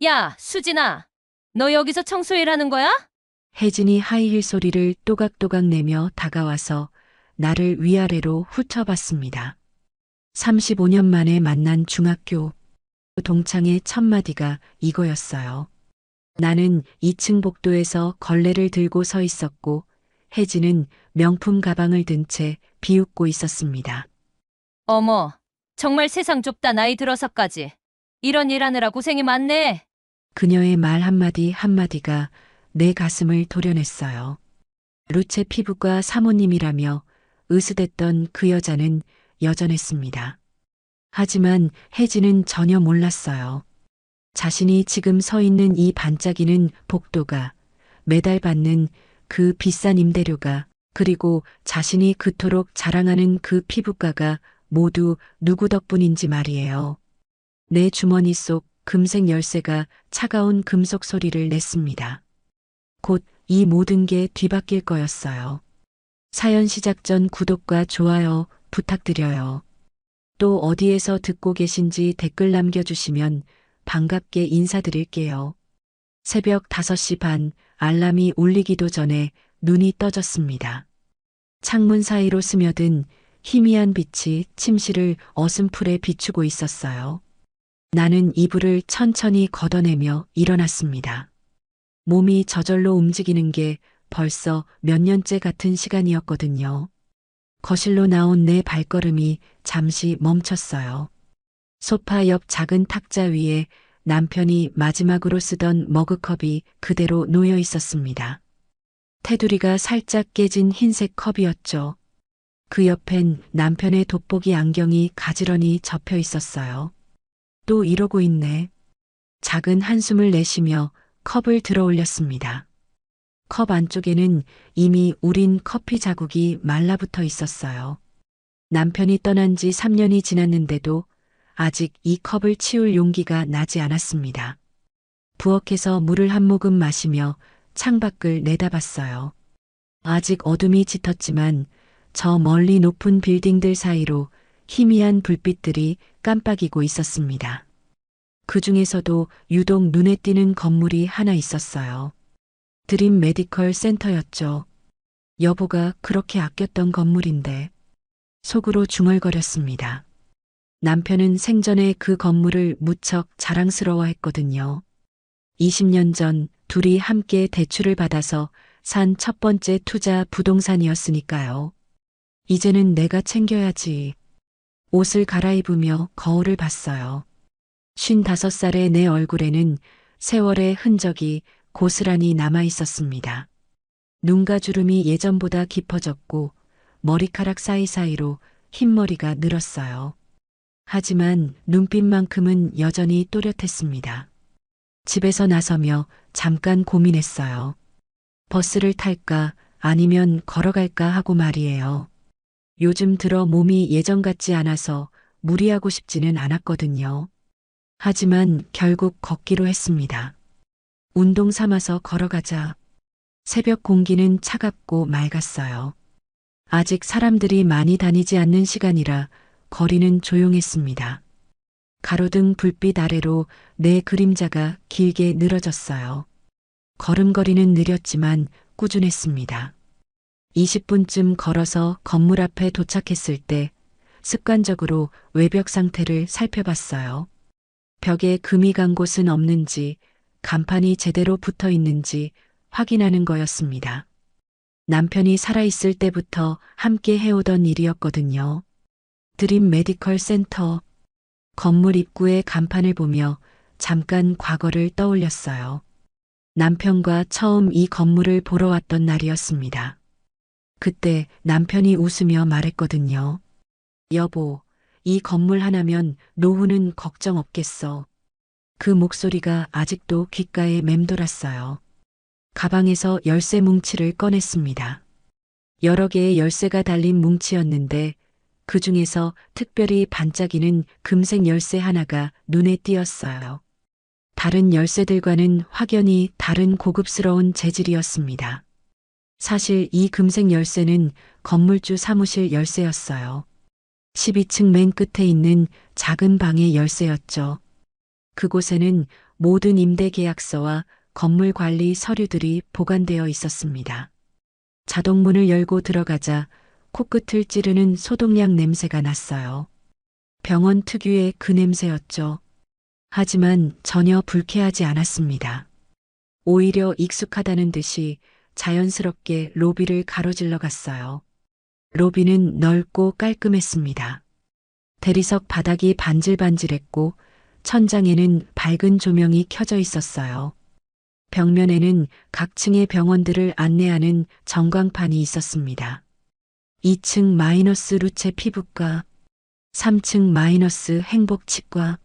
야, 수진아. 너 여기서 청소일하는 거야? 혜진이 하이힐 소리를 또각또각 내며 다가와서 나를 위아래로 훑어봤습니다. 35년 만에 만난 중학교 동창의 첫 마디가 이거였어요. 나는 2층 복도에서 걸레를 들고 서 있었고 혜진은 명품 가방을 든 채 비웃고 있었습니다. 어머, 정말 세상 좁다 나이 들어서까지. 이런 일 하느라 고생이 많네. 그녀의 말 한마디 한마디가 내 가슴을 도려냈어요. 루체 피부과 사모님이라며 으스댔던 그 여자는 여전했습니다. 하지만 혜진은 전혀 몰랐어요. 자신이 지금 서 있는 이 반짝이는 복도가, 매달 받는 그 비싼 임대료가, 그리고 자신이 그토록 자랑하는 그 피부과가 모두 누구 덕분인지 말이에요. 내 주머니 속 금색 열쇠가 차가운 금속 소리를 냈습니다. 곧 이 모든 게 뒤바뀔 거였어요. 사연 시작 전 구독과 좋아요 부탁드려요. 또 어디에서 듣고 계신지 댓글 남겨주시면 반갑게 인사드릴게요. 새벽 5시 반 알람이 울리기도 전에 눈이 떠졌습니다. 창문 사이로 스며든 희미한 빛이 침실을 어슴풀에 비추고 있었어요. 나는 이불을 천천히 걷어내며 일어났습니다. 몸이 저절로 움직이는 게 벌써 몇 년째 같은 시간이었거든요. 거실로 나온 내 발걸음이 잠시 멈췄어요. 소파 옆 작은 탁자 위에 남편이 마지막으로 쓰던 머그컵이 그대로 놓여 있었습니다. 테두리가 살짝 깨진 흰색 컵이었죠. 그 옆엔 남편의 돋보기 안경이 가지런히 접혀 있었어요. 또 이러고 있네. 작은 한숨을 내쉬며 컵을 들어 올렸습니다. 컵 안쪽에는 이미 우린 커피 자국이 말라붙어 있었어요. 남편이 떠난 지 3년이 지났는데도 아직 이 컵을 치울 용기가 나지 않았습니다. 부엌에서 물을 한 모금 마시며 창밖을 내다봤어요. 아직 어둠이 짙었지만 저 멀리 높은 빌딩들 사이로 희미한 불빛들이 깜빡이고 있었습니다. 그 중에서도 유독 눈에 띄는 건물이 하나 있었어요. 드림 메디컬 센터였죠. 여보가 그렇게 아꼈던 건물인데 속으로 중얼거렸습니다. 남편은 생전에 그 건물을 무척 자랑스러워했거든요. 20년 전 둘이 함께 대출을 받아서 산 첫 번째 투자 부동산이었으니까요. 이제는 내가 챙겨야지. 옷을 갈아입으며 거울을 봤어요. 55살의 내 얼굴에는 세월의 흔적이 고스란히 남아 있었습니다. 눈가 주름이 예전보다 깊어졌고 머리카락 사이사이로 흰머리가 늘었어요. 하지만 눈빛만큼은 여전히 또렷했습니다. 집에서 나서며 잠깐 고민했어요. 버스를 탈까 아니면 걸어갈까 하고 말이에요. 요즘 들어 몸이 예전 같지 않아서 무리하고 싶지는 않았거든요. 하지만 결국 걷기로 했습니다. 운동 삼아서 걸어가자. 새벽 공기는 차갑고 맑았어요. 아직 사람들이 많이 다니지 않는 시간이라 거리는 조용했습니다. 가로등 불빛 아래로 내 그림자가 길게 늘어졌어요. 걸음걸이는 느렸지만 꾸준했습니다. 20분쯤 걸어서 건물 앞에 도착했을 때 습관적으로 외벽 상태를 살펴봤어요. 벽에 금이 간 곳은 없는지 간판이 제대로 붙어 있는지 확인하는 거였습니다. 남편이 살아있을 때부터 함께 해오던 일이었거든요. 드림 메디컬 센터. 건물 입구의 간판을 보며 잠깐 과거를 떠올렸어요. 남편과 처음 이 건물을 보러 왔던 날이었습니다. 그때 남편이 웃으며 말했거든요. 여보, 이 건물 하나면 노후는 걱정 없겠어. 그 목소리가 아직도 귓가에 맴돌았어요. 가방에서 열쇠 뭉치를 꺼냈습니다. 여러 개의 열쇠가 달린 뭉치였는데 그 중에서 특별히 반짝이는 금색 열쇠 하나가 눈에 띄었어요. 다른 열쇠들과는 확연히 다른 고급스러운 재질이었습니다. 사실 이 금색 열쇠는 건물주 사무실 열쇠였어요. 12층 맨 끝에 있는 작은 방의 열쇠였죠. 그곳에는 모든 임대 계약서와 건물 관리 서류들이 보관되어 있었습니다. 자동문을 열고 들어가자 코끝을 찌르는 소독약 냄새가 났어요. 병원 특유의 그 냄새였죠. 하지만 전혀 불쾌하지 않았습니다. 오히려 익숙하다는 듯이 자연스럽게 로비를 가로질러 갔어요. 로비는 넓고 깔끔했습니다. 대리석 바닥이 반질반질했고 천장에는 밝은 조명이 켜져 있었어요. 벽면에는 각 층의 병원들을 안내하는 전광판이 있었습니다. 2층 마이너스 루체 피부과, 3층 마이너스 행복치과,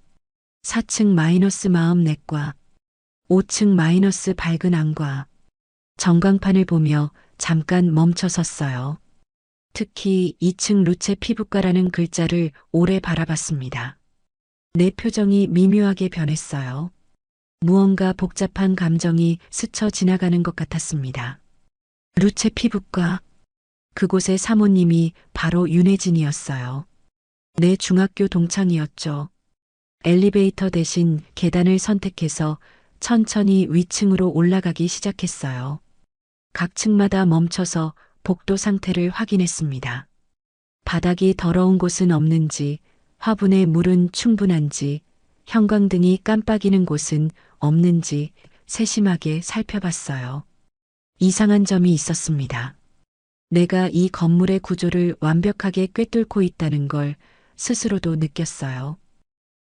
4층 마이너스 마음내과, 5층 마이너스 밝은 안과. 전광판을 보며 잠깐 멈춰 섰어요. 특히 2층 루체 피부과라는 글자를 오래 바라봤습니다. 내 표정이 미묘하게 변했어요. 무언가 복잡한 감정이 스쳐 지나가는 것 같았습니다. 루체 피부과. 그곳의 사모님이 바로 윤혜진이었어요. 내 중학교 동창이었죠. 엘리베이터 대신 계단을 선택해서 천천히 위층으로 올라가기 시작했어요. 각 층마다 멈춰서 복도 상태를 확인했습니다. 바닥이 더러운 곳은 없는지, 화분에 물은 충분한지, 형광등이 깜빡이는 곳은 없는지 세심하게 살펴봤어요. 이상한 점이 있었습니다. 내가 이 건물의 구조를 완벽하게 꿰뚫고 있다는 걸 스스로도 느꼈어요.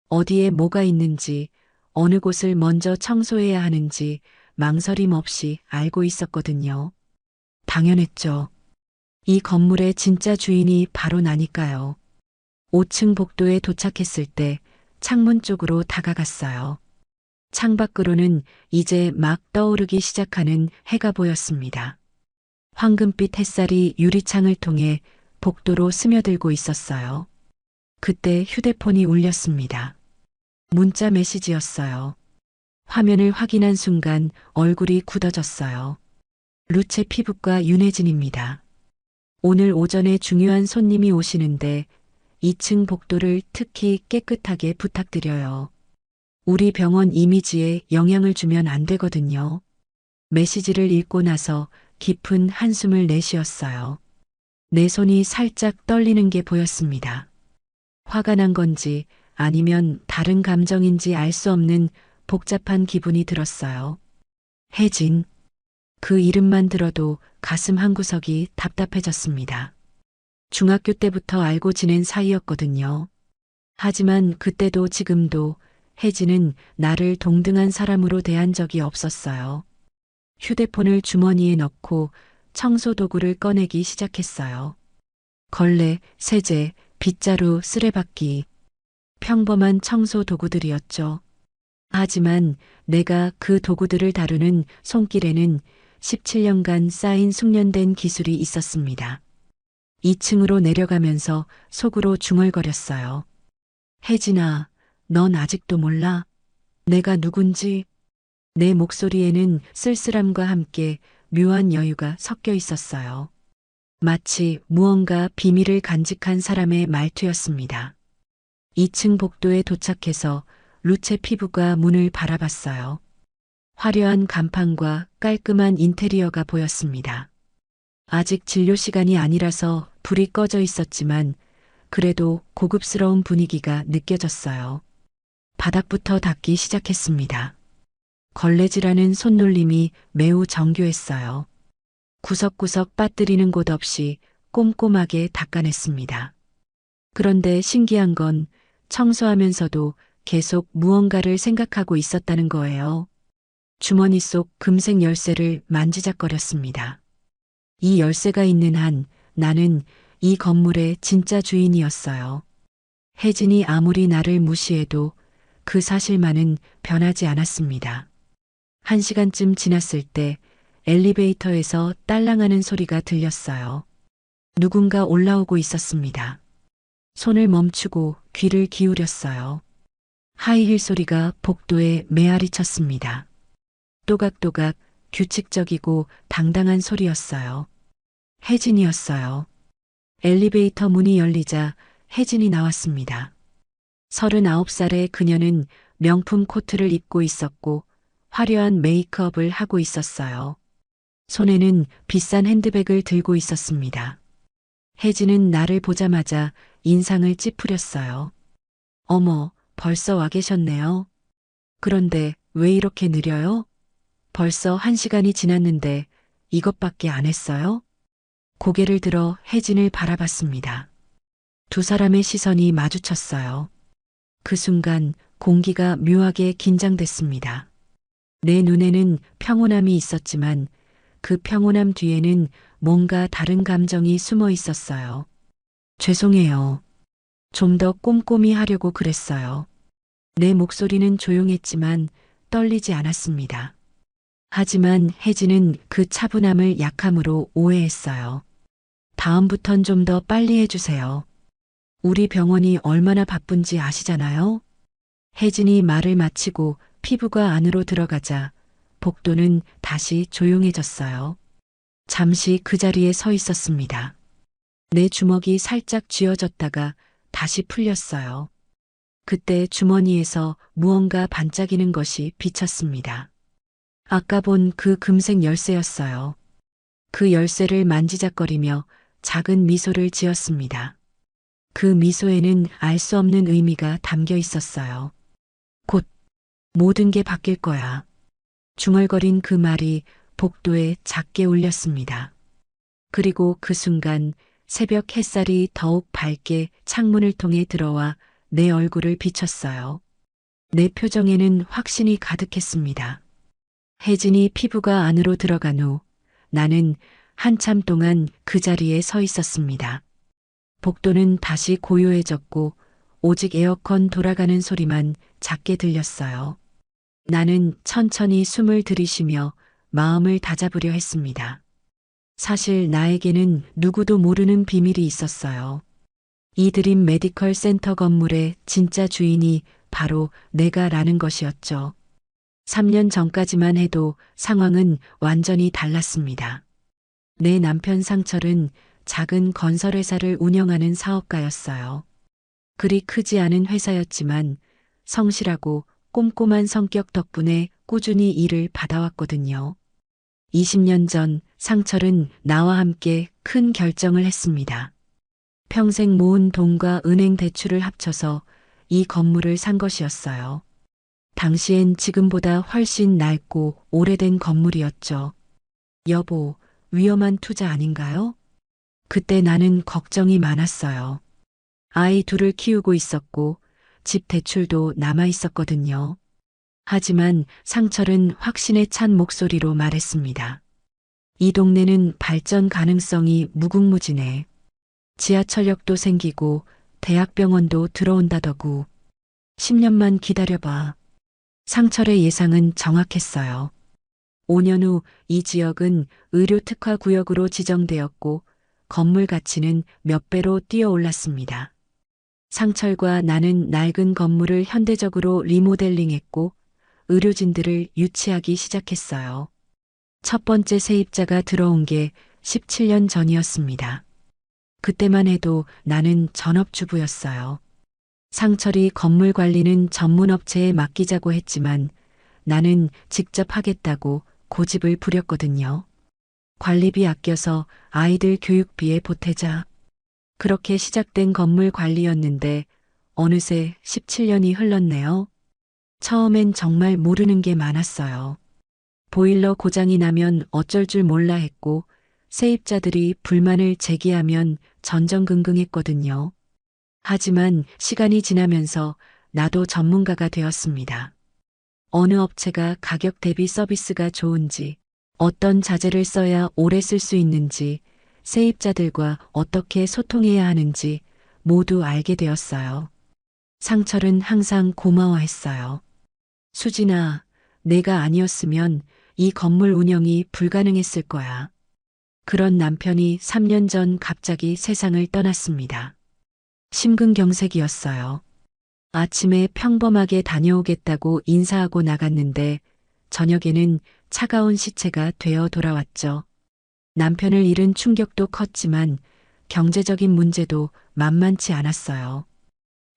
어디에 뭐가 있는지, 어느 곳을 먼저 청소해야 하는지 망설임 없이 알고 있었거든요. 당연했죠. 이 건물의 진짜 주인이 바로 나니까요. 5층 복도에 도착했을 때 창문 쪽으로 다가갔어요. 창밖으로는 이제 막 떠오르기 시작하는 해가 보였습니다. 황금빛 햇살이 유리창을 통해 복도로 스며들고 있었어요. 그때 휴대폰이 울렸습니다. 문자 메시지였어요. 화면을 확인한 순간 얼굴이 굳어졌어요. 루체 피부과 윤혜진입니다. 오늘 오전에 중요한 손님이 오시는데 2층 복도를 특히 깨끗하게 부탁드려요. 우리 병원 이미지에 영향을 주면 안 되거든요. 메시지를 읽고 나서 깊은 한숨을 내쉬었어요. 내 손이 살짝 떨리는 게 보였습니다. 화가 난 건지 아니면 다른 감정인지 알 수 없는 복잡한 기분이 들었어요. 혜진. 그 이름만 들어도 가슴 한구석이 답답해졌습니다. 중학교 때부터 알고 지낸 사이였거든요. 하지만 그때도 지금도 혜진은 나를 동등한 사람으로 대한 적이 없었어요. 휴대폰을 주머니에 넣고 청소 도구를 꺼내기 시작했어요. 걸레, 세제, 빗자루, 쓰레받기. 평범한 청소 도구들이었죠. 하지만 내가 그 도구들을 다루는 손길에는 17년간 쌓인 숙련된 기술이 있었습니다. 2층으로 내려가면서 속으로 중얼거렸어요. 혜진아, 넌 아직도 몰라? 내가 누군지? 내 목소리에는 쓸쓸함과 함께 묘한 여유가 섞여 있었어요. 마치 무언가 비밀을 간직한 사람의 말투였습니다. 2층 복도에 도착해서 루체 피부과 문을 바라봤어요. 화려한 간판과 깔끔한 인테리어가 보였습니다. 아직 진료 시간이 아니라서 불이 꺼져 있었지만 그래도 고급스러운 분위기가 느껴졌어요. 바닥부터 닦기 시작했습니다. 걸레질하는 손놀림이 매우 정교했어요. 구석구석 빠뜨리는 곳 없이 꼼꼼하게 닦아냈습니다. 그런데 신기한 건 청소하면서도 계속 무언가를 생각하고 있었다는 거예요. 주머니 속 금색 열쇠를 만지작거렸습니다. 이 열쇠가 있는 한 나는 이 건물의 진짜 주인이었어요. 혜진이 아무리 나를 무시해도 그 사실만은 변하지 않았습니다. 1시간쯤 지났을 때 엘리베이터에서 딸랑하는 소리가 들렸어요. 누군가 올라오고 있었습니다. 손을 멈추고 귀를 기울였어요. 하이힐 소리가 복도에 메아리 쳤습니다. 또각또각 규칙적이고 당당한 소리였어요. 혜진이었어요. 엘리베이터 문이 열리자 혜진이 나왔습니다. 39살의 그녀는 명품 코트를 입고 있었고 화려한 메이크업을 하고 있었어요. 손에는 비싼 핸드백을 들고 있었습니다. 혜진은 나를 보자마자 인상을 찌푸렸어요. 어머, 벌써 와 계셨네요. 그런데 왜 이렇게 느려요? 벌써 1시간이 지났는데 이것밖에 안 했어요? 고개를 들어 혜진을 바라봤습니다. 두 사람의 시선이 마주쳤어요. 그 순간 공기가 묘하게 긴장됐습니다. 내 눈에는 평온함이 있었지만 그 평온함 뒤에는 뭔가 다른 감정이 숨어 있었어요. 죄송해요. 좀 더 꼼꼼히 하려고 그랬어요. 내 목소리는 조용했지만 떨리지 않았습니다. 하지만 혜진은 그 차분함을 약함으로 오해했어요. 다음부턴 좀 더 빨리 해주세요. 우리 병원이 얼마나 바쁜지 아시잖아요? 혜진이 말을 마치고 피부가 안으로 들어가자 복도는 다시 조용해졌어요. 잠시 그 자리에 서 있었습니다. 내 주먹이 살짝 쥐어졌다가 다시 풀렸어요. 그때 주머니에서 무언가 반짝이는 것이 비쳤습니다. 아까 본 그 금색 열쇠였어요. 그 열쇠를 만지작거리며 작은 미소를 지었습니다. 그 미소에는 알 수 없는 의미가 담겨 있었어요. 곧 모든 게 바뀔 거야. 중얼거린 그 말이 복도에 작게 울렸습니다. 그리고 그 순간 새벽 햇살이 더욱 밝게 창문을 통해 들어와 내 얼굴을 비췄어요. 내 표정에는 확신이 가득했습니다. 혜진이 피부가 안으로 들어간 후 나는 한참 동안 그 자리에 서 있었습니다. 복도는 다시 고요해졌고 오직 에어컨 돌아가는 소리만 작게 들렸어요. 나는 천천히 숨을 들이쉬며 마음을 다잡으려 했습니다. 사실 나에게는 누구도 모르는 비밀이 있었어요. 이 드림 메디컬 센터 건물의 진짜 주인이 바로 내가라는 것이었죠. 3년 전까지만 해도 상황은 완전히 달랐습니다. 내 남편 상철은 작은 건설회사를 운영하는 사업가였어요. 그리 크지 않은 회사였지만 성실하고 꼼꼼한 성격 덕분에 꾸준히 일을 받아왔거든요. 20년 전 상철은 나와 함께 큰 결정을 했습니다. 평생 모은 돈과 은행 대출을 합쳐서 이 건물을 산 것이었어요. 당시엔 지금보다 훨씬 낡고 오래된 건물이었죠. 여보, 위험한 투자 아닌가요? 그때 나는 걱정이 많았어요. 아이 둘을 키우고 있었고 집 대출도 남아 있었거든요. 하지만 상철은 확신에 찬 목소리로 말했습니다. 이 동네는 발전 가능성이 무궁무진해. 지하철역도 생기고 대학병원도 들어온다더구. 10년만 기다려봐. 상철의 예상은 정확했어요. 5년 후 이 지역은 의료 특화 구역으로 지정되었고 건물 가치는 몇 배로 뛰어올랐습니다. 상철과 나는 낡은 건물을 현대적으로 리모델링했고 의료진들을 유치하기 시작했어요. 첫 번째 세입자가 들어온 게 17년 전이었습니다. 그때만 해도 나는 전업주부였어요. 상철이 건물 관리는 전문 업체에 맡기자고 했지만 나는 직접 하겠다고 고집을 부렸거든요. 관리비 아껴서 아이들 교육비에 보태자. 그렇게 시작된 건물 관리였는데 어느새 17년이 흘렀네요. 처음엔 정말 모르는 게 많았어요. 보일러 고장이 나면 어쩔 줄 몰라 했고 세입자들이 불만을 제기하면 전전긍긍했거든요. 하지만 시간이 지나면서 나도 전문가가 되었습니다. 어느 업체가 가격 대비 서비스가 좋은지, 어떤 자재를 써야 오래 쓸 수 있는지, 세입자들과 어떻게 소통해야 하는지 모두 알게 되었어요. 상철은 항상 고마워했어요. 수진아, 내가 아니었으면 이 건물 운영이 불가능했을 거야. 그런 남편이 3년 전 갑자기 세상을 떠났습니다. 심근경색이었어요. 아침에 평범하게 다녀오겠다고 인사하고 나갔는데 저녁에는 차가운 시체가 되어 돌아왔죠. 남편을 잃은 충격도 컸지만 경제적인 문제도 만만치 않았어요.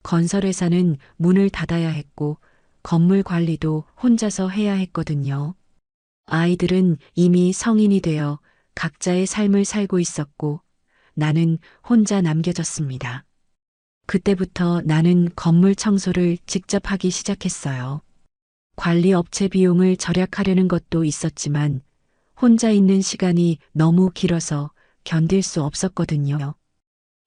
건설회사는 문을 닫아야 했고 건물 관리도 혼자서 해야 했거든요. 아이들은 이미 성인이 되어 각자의 삶을 살고 있었고 나는 혼자 남겨졌습니다. 그때부터 나는 건물 청소를 직접 하기 시작했어요. 관리 업체 비용을 절약하려는 것도 있었지만 혼자 있는 시간이 너무 길어서 견딜 수 없었거든요.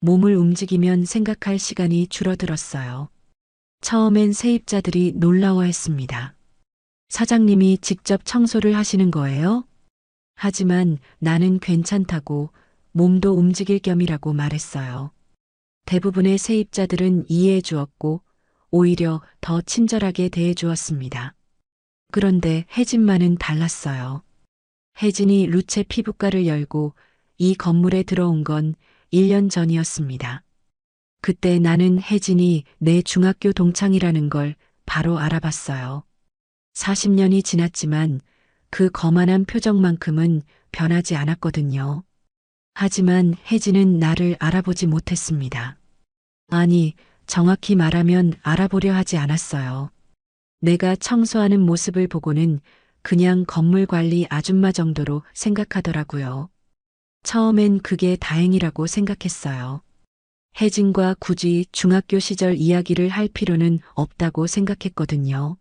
몸을 움직이면 생각할 시간이 줄어들었어요. 처음엔 세입자들이 놀라워했습니다. 사장님이 직접 청소를 하시는 거예요? 하지만 나는 괜찮다고 몸도 움직일 겸이라고 말했어요. 대부분의 세입자들은 이해해 주었고 오히려 더 친절하게 대해 주었습니다. 그런데 혜진만은 달랐어요. 혜진이 루체 피부과를 열고 이 건물에 들어온 건 1년 전이었습니다. 그때 나는 혜진이 내 중학교 동창이라는 걸 바로 알아봤어요. 40년이 지났지만 그 거만한 표정만큼은 변하지 않았거든요. 하지만 혜진은 나를 알아보지 못했습니다. 아니, 정확히 말하면 알아보려 하지 않았어요. 내가 청소하는 모습을 보고는 그냥 건물 관리 아줌마 정도로 생각하더라고요. 처음엔 그게 다행이라고 생각했어요. 혜진과 굳이 중학교 시절 이야기를 할 필요는 없다고 생각했거든요.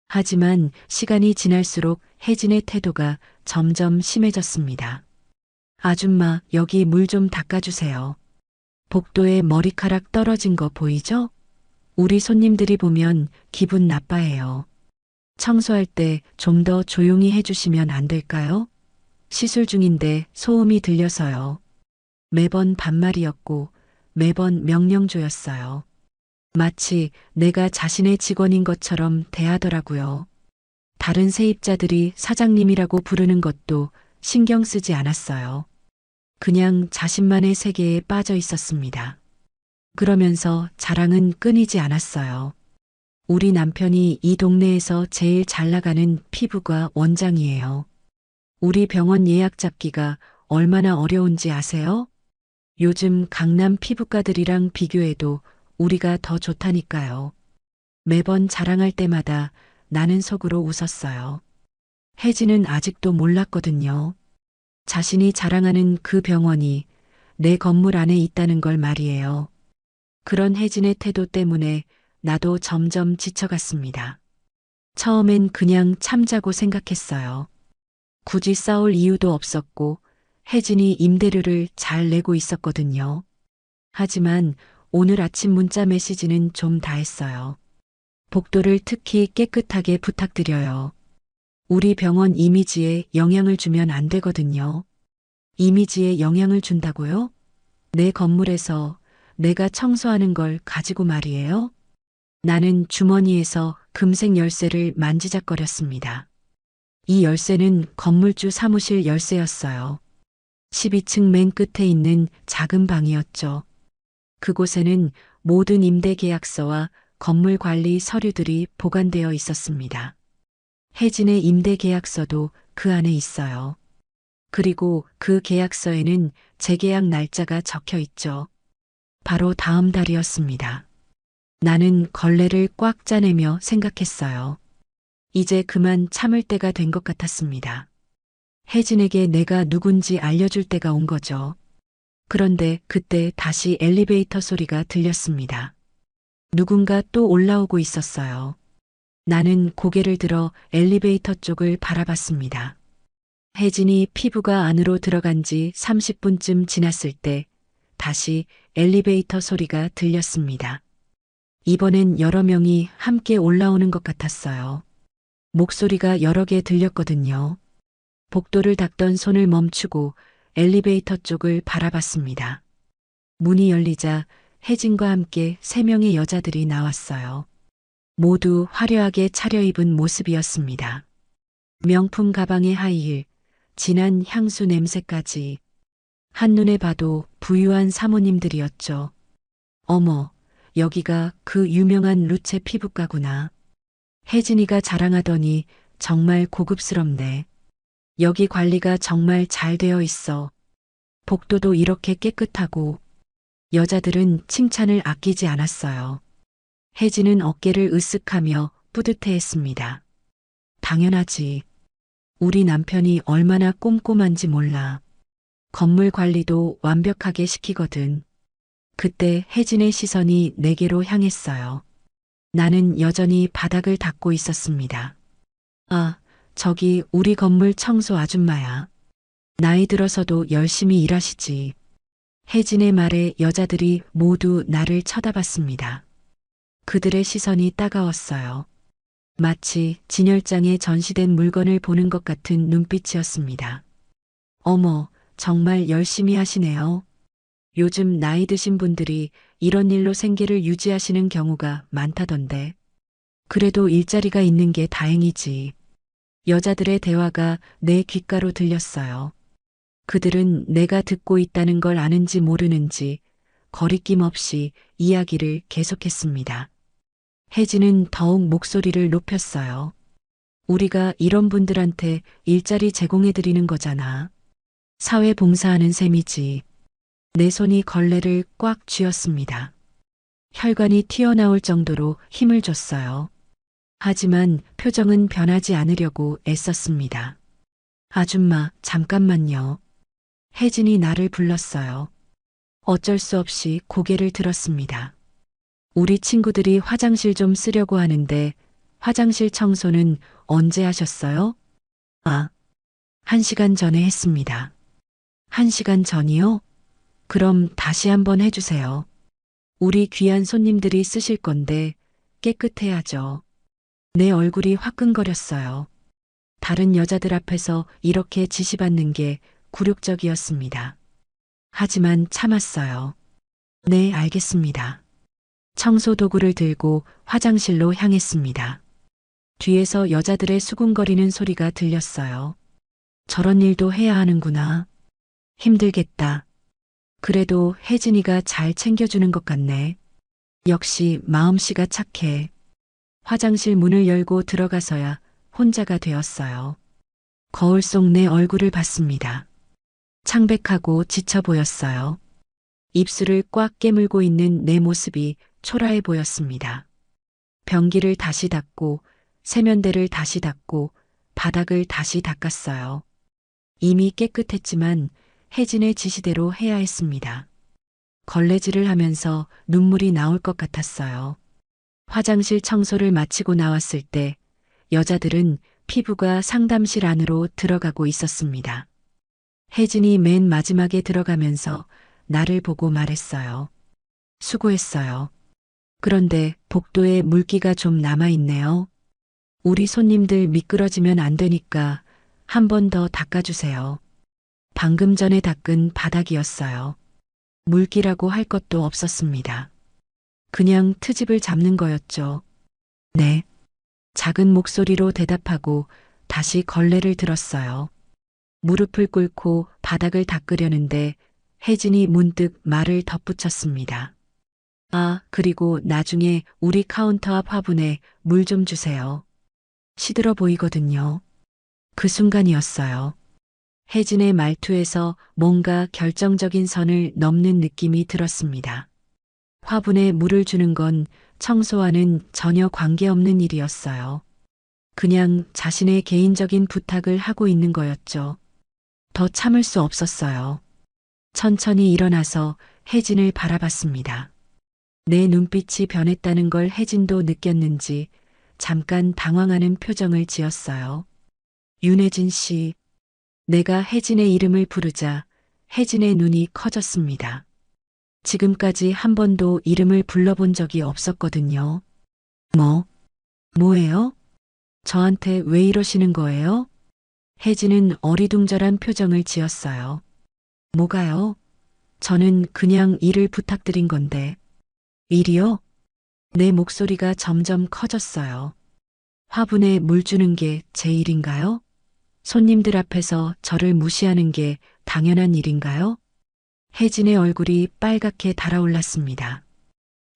하지만 시간이 지날수록 혜진의 태도가 점점 심해졌습니다. 아줌마, 여기 물 좀 닦아주세요. 복도에 머리카락 떨어진 거 보이죠? 우리 손님들이 보면 기분 나빠해요. 청소할 때 좀 더 조용히 해주시면 안 될까요? 시술 중인데 소음이 들려서요. 매번 반말이었고 매번 명령조였어요. 마치 내가 자신의 직원인 것처럼 대하더라고요. 다른 세입자들이 사장님이라고 부르는 것도 신경 쓰지 않았어요. 그냥 자신만의 세계에 빠져 있었습니다. 그러면서 자랑은 끊이지 않았어요. 우리 남편이 이 동네에서 제일 잘 나가는 피부과 원장이에요. 우리 병원 예약 잡기가 얼마나 어려운지 아세요? 요즘 강남 피부과들이랑 비교해도 우리가 더 좋다니까요. 매번 자랑할 때마다 나는 속으로 웃었어요. 혜진은 아직도 몰랐거든요. 자신이 자랑하는 그 병원이 내 건물 안에 있다는 걸 말이에요. 그런 혜진의 태도 때문에 나도 점점 지쳐갔습니다. 처음엔 그냥 참자고 생각했어요. 굳이 싸울 이유도 없었고 혜진이 임대료를 잘 내고 있었거든요. 하지만 오늘 아침 문자 메시지는 좀 다했어요. 복도를 특히 깨끗하게 부탁드려요. 우리 병원 이미지에 영향을 주면 안 되거든요. 이미지에 영향을 준다고요? 내 건물에서 내가 청소하는 걸 가지고 말이에요? 나는 주머니에서 금색 열쇠를 만지작거렸습니다. 이 열쇠는 건물주 사무실 열쇠였어요. 12층 맨 끝에 있는 작은 방이었죠. 그곳에는 모든 임대 계약서와 건물 관리 서류들이 보관되어 있었습니다. 혜진의 임대 계약서도 그 안에 있어요. 그리고 그 계약서에는 재계약 날짜가 적혀 있죠. 바로 다음 달이었습니다. 나는 걸레를 꽉 짜내며 생각했어요. 이제 그만 참을 때가 된 것 같았습니다. 혜진에게 내가 누군지 알려줄 때가 온 거죠. 그런데 그때 다시 엘리베이터 소리가 들렸습니다. 누군가 또 올라오고 있었어요. 나는 고개를 들어 엘리베이터 쪽을 바라봤습니다. 혜진이 피부가 안으로 들어간 지 30분쯤 지났을 때 다시 엘리베이터 소리가 들렸습니다. 이번엔 여러 명이 함께 올라오는 것 같았어요. 목소리가 여러 개 들렸거든요. 복도를 닦던 손을 멈추고 엘리베이터 쪽을 바라봤습니다. 문이 열리자 혜진과 함께 3명의 여자들이 나왔어요. 모두 화려하게 차려입은 모습이었습니다. 명품 가방에 하이힐, 진한 향수 냄새까지. 한눈에 봐도 부유한 사모님들이었죠. 어머, 여기가 그 유명한 루체 피부과구나. 혜진이가 자랑하더니 정말 고급스럽네. 여기 관리가 정말 잘 되어 있어. 복도도 이렇게 깨끗하고. 여자들은 칭찬을 아끼지 않았어요. 혜진은 어깨를 으쓱하며 뿌듯해했습니다. 당연하지. 우리 남편이 얼마나 꼼꼼한지 몰라. 건물 관리도 완벽하게 시키거든. 그때 혜진의 시선이 내게로 향했어요. 나는 여전히 바닥을 닦고 있었습니다. 아, 저기 우리 건물 청소 아줌마야. 나이 들어서도 열심히 일하시지. 혜진의 말에 여자들이 모두 나를 쳐다봤습니다. 그들의 시선이 따가웠어요. 마치 진열장에 전시된 물건을 보는 것 같은 눈빛이었습니다. 어머, 정말 열심히 하시네요. 요즘 나이 드신 분들이 이런 일로 생계를 유지하시는 경우가 많다던데. 그래도 일자리가 있는 게 다행이지. 여자들의 대화가 내 귓가로 들렸어요. 그들은 내가 듣고 있다는 걸 아는지 모르는지 거리낌 없이 이야기를 계속했습니다. 혜진은 더욱 목소리를 높였어요. 우리가 이런 분들한테 일자리 제공해 드리는 거잖아. 사회 봉사하는 셈이지. 내 손이 걸레를 꽉 쥐었습니다. 혈관이 튀어나올 정도로 힘을 줬어요. 하지만 표정은 변하지 않으려고 애썼습니다. 아줌마, 잠깐만요. 혜진이 나를 불렀어요. 어쩔 수 없이 고개를 들었습니다. 우리 친구들이 화장실 좀 쓰려고 하는데 화장실 청소는 언제 하셨어요? 아, 1시간 전에 했습니다. 1시간 전이요? 그럼 다시 한번 해주세요. 우리 귀한 손님들이 쓰실 건데 깨끗해야죠. 내 얼굴이 화끈거렸어요. 다른 여자들 앞에서 이렇게 지시받는 게 굴욕적이었습니다. 하지만 참았어요. 네, 알겠습니다. 청소 도구를 들고 화장실로 향했습니다. 뒤에서 여자들의 수군거리는 소리가 들렸어요. 저런 일도 해야 하는구나. 힘들겠다. 그래도 혜진이가 잘 챙겨주는 것 같네. 역시 마음씨가 착해. 화장실 문을 열고 들어가서야 혼자가 되었어요. 거울 속 내 얼굴을 봤습니다. 창백하고 지쳐 보였어요. 입술을 꽉 깨물고 있는 내 모습이 초라해 보였습니다. 변기를 다시 닦고 세면대를 다시 닦고 바닥을 다시 닦았어요. 이미 깨끗했지만 혜진의 지시대로 해야 했습니다. 걸레질을 하면서 눈물이 나올 것 같았어요. 화장실 청소를 마치고 나왔을 때 여자들은 피부가 상담실 안으로 들어가고 있었습니다. 혜진이 맨 마지막에 들어가면서 나를 보고 말했어요. 수고했어요. 그런데 복도에 물기가 좀 남아있네요. 우리 손님들 미끄러지면 안 되니까 한 번 더 닦아주세요. 방금 전에 닦은 바닥이었어요. 물기라고 할 것도 없었습니다. 그냥 트집을 잡는 거였죠. 네. 작은 목소리로 대답하고 다시 걸레를 들었어요. 무릎을 꿇고 바닥을 닦으려는데 혜진이 문득 말을 덧붙였습니다. 아, 그리고 나중에 우리 카운터 앞 화분에 물 좀 주세요. 시들어 보이거든요. 그 순간이었어요. 혜진의 말투에서 뭔가 결정적인 선을 넘는 느낌이 들었습니다. 화분에 물을 주는 건 청소와는 전혀 관계없는 일이었어요. 그냥 자신의 개인적인 부탁을 하고 있는 거였죠. 더 참을 수 없었어요. 천천히 일어나서 혜진을 바라봤습니다. 내 눈빛이 변했다는 걸 혜진도 느꼈는지 잠깐 당황하는 표정을 지었어요. 윤혜진 씨. 내가 혜진의 이름을 부르자 혜진의 눈이 커졌습니다. 지금까지 한 번도 이름을 불러본 적이 없었거든요. 뭐예요? 저한테 왜 이러시는 거예요? 혜진은 어리둥절한 표정을 지었어요. 뭐가요? 저는 그냥 일을 부탁드린 건데. 일이요? 내 목소리가 점점 커졌어요. 화분에 물 주는 게 제 일인가요? 손님들 앞에서 저를 무시하는 게 당연한 일인가요? 혜진의 얼굴이 빨갛게 달아올랐습니다.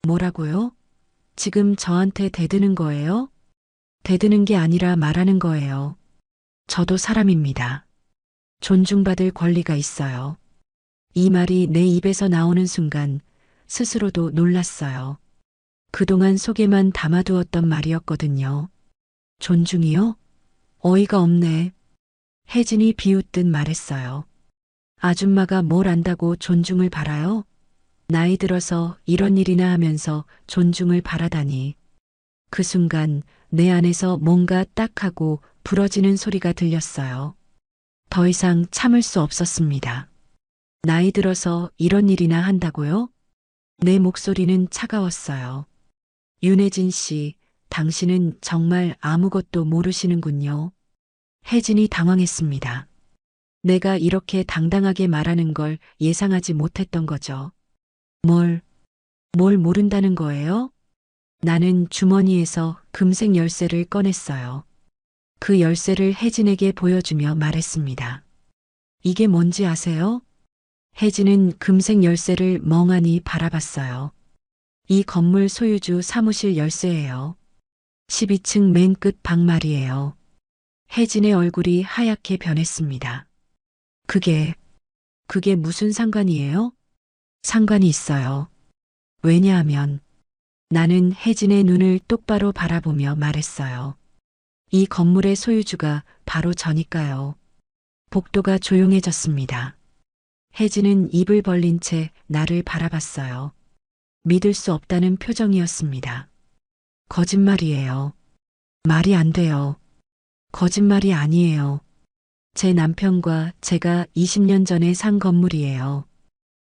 뭐라고요? 지금 저한테 대드는 거예요? 대드는 게 아니라 말하는 거예요. 저도 사람입니다. 존중받을 권리가 있어요. 이 말이 내 입에서 나오는 순간 스스로도 놀랐어요. 그동안 속에만 담아두었던 말이었거든요. 존중이요? 어이가 없네. 혜진이 비웃듯 말했어요. 아줌마가 뭘 안다고 존중을 바라요? 나이 들어서 이런 일이나 하면서 존중을 바라다니. 그 순간 내 안에서 뭔가 딱하고 부러지는 소리가 들렸어요. 더 이상 참을 수 없었습니다. 나이 들어서 이런 일이나 한다고요? 내 목소리는 차가웠어요. 윤혜진 씨, 당신은 정말 아무것도 모르시는군요. 혜진이 당황했습니다. 내가 이렇게 당당하게 말하는 걸 예상하지 못했던 거죠. 뭘 모른다는 거예요? 나는 주머니에서 금색 열쇠를 꺼냈어요. 그 열쇠를 혜진에게 보여주며 말했습니다. 이게 뭔지 아세요? 혜진은 금색 열쇠를 멍하니 바라봤어요. 이 건물 소유주 사무실 열쇠예요. 12층 맨 끝 방 말이에요. 혜진의 얼굴이 하얗게 변했습니다. 그게 무슨 상관이에요? 상관이 있어요. 왜냐하면 나는 혜진의 눈을 똑바로 바라보며 말했어요. 이 건물의 소유주가 바로 저니까요. 복도가 조용해졌습니다. 혜진은 입을 벌린 채 나를 바라봤어요. 믿을 수 없다는 표정이었습니다. 거짓말이에요. 말이 안 돼요. 거짓말이 아니에요. 제 남편과 제가 20년 전에 산 건물이에요.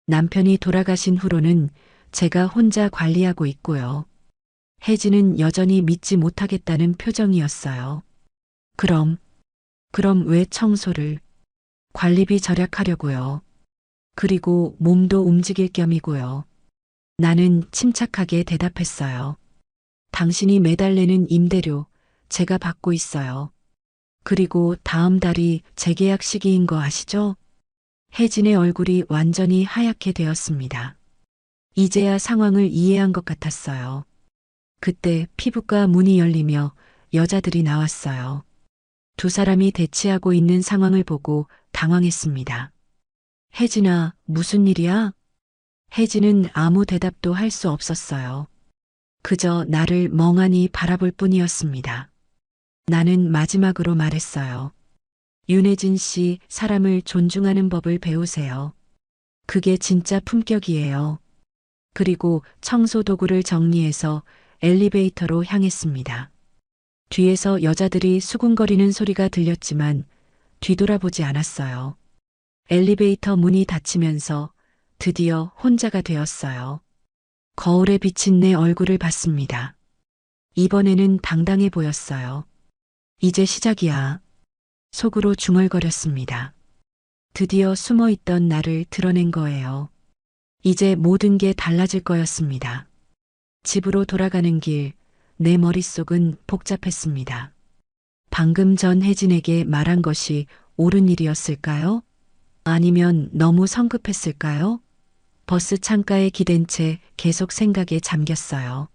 남편이 돌아가신 후로는 제가 혼자 관리하고 있고요. 혜진은 여전히 믿지 못하겠다는 표정이었어요. 그럼 왜 청소를? 관리비 절약하려고요. 그리고 몸도 움직일 겸이고요. 나는 침착하게 대답했어요. 당신이 매달 내는 임대료 제가 받고 있어요. 그리고 다음 달이 재계약 시기인 거 아시죠? 혜진의 얼굴이 완전히 하얗게 되었습니다. 이제야 상황을 이해한 것 같았어요. 그때 피부과 문이 열리며 여자들이 나왔어요. 두 사람이 대치하고 있는 상황을 보고 당황했습니다. 혜진아, 무슨 일이야? 혜진은 아무 대답도 할 수 없었어요. 그저 나를 멍하니 바라볼 뿐이었습니다. 나는 마지막으로 말했어요. 윤혜진 씨, 사람을 존중하는 법을 배우세요. 그게 진짜 품격이에요. 그리고 청소 도구를 정리해서 엘리베이터로 향했습니다. 뒤에서 여자들이 수군거리는 소리가 들렸지만 뒤돌아보지 않았어요. 엘리베이터 문이 닫히면서 드디어 혼자가 되었어요. 거울에 비친 내 얼굴을 봤습니다. 이번에는 당당해 보였어요. 이제 시작이야. 속으로 중얼거렸습니다. 드디어 숨어있던 나를 드러낸 거예요. 이제 모든 게 달라질 거였습니다. 집으로 돌아가는 길, 내 머릿속은 복잡했습니다. 방금 전 혜진에게 말한 것이 옳은 일이었을까요? 아니면 너무 성급했을까요? 버스 창가에 기댄 채 계속 생각에 잠겼어요.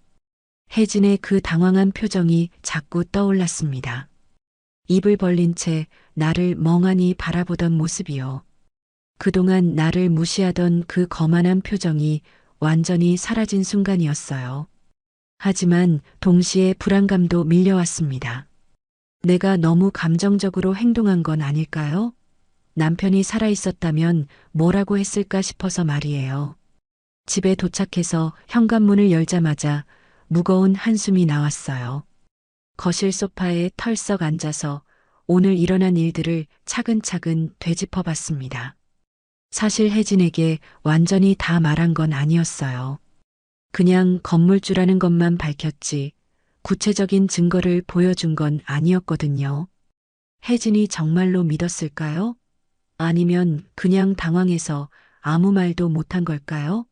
혜진의 그 당황한 표정이 자꾸 떠올랐습니다. 입을 벌린 채 나를 멍하니 바라보던 모습이요. 그동안 나를 무시하던 그 거만한 표정이 완전히 사라진 순간이었어요. 하지만 동시에 불안감도 밀려왔습니다. 내가 너무 감정적으로 행동한 건 아닐까요? 남편이 살아있었다면 뭐라고 했을까 싶어서 말이에요. 집에 도착해서 현관문을 열자마자 무거운 한숨이 나왔어요. 거실 소파에 털썩 앉아서 오늘 일어난 일들을 차근차근 되짚어 봤습니다. 사실 혜진에게 완전히 다 말한 건 아니었어요. 그냥 건물주라는 것만 밝혔지 구체적인 증거를 보여준 건 아니었거든요. 혜진이 정말로 믿었을까요? 아니면 그냥 당황해서 아무 말도 못한 걸까요?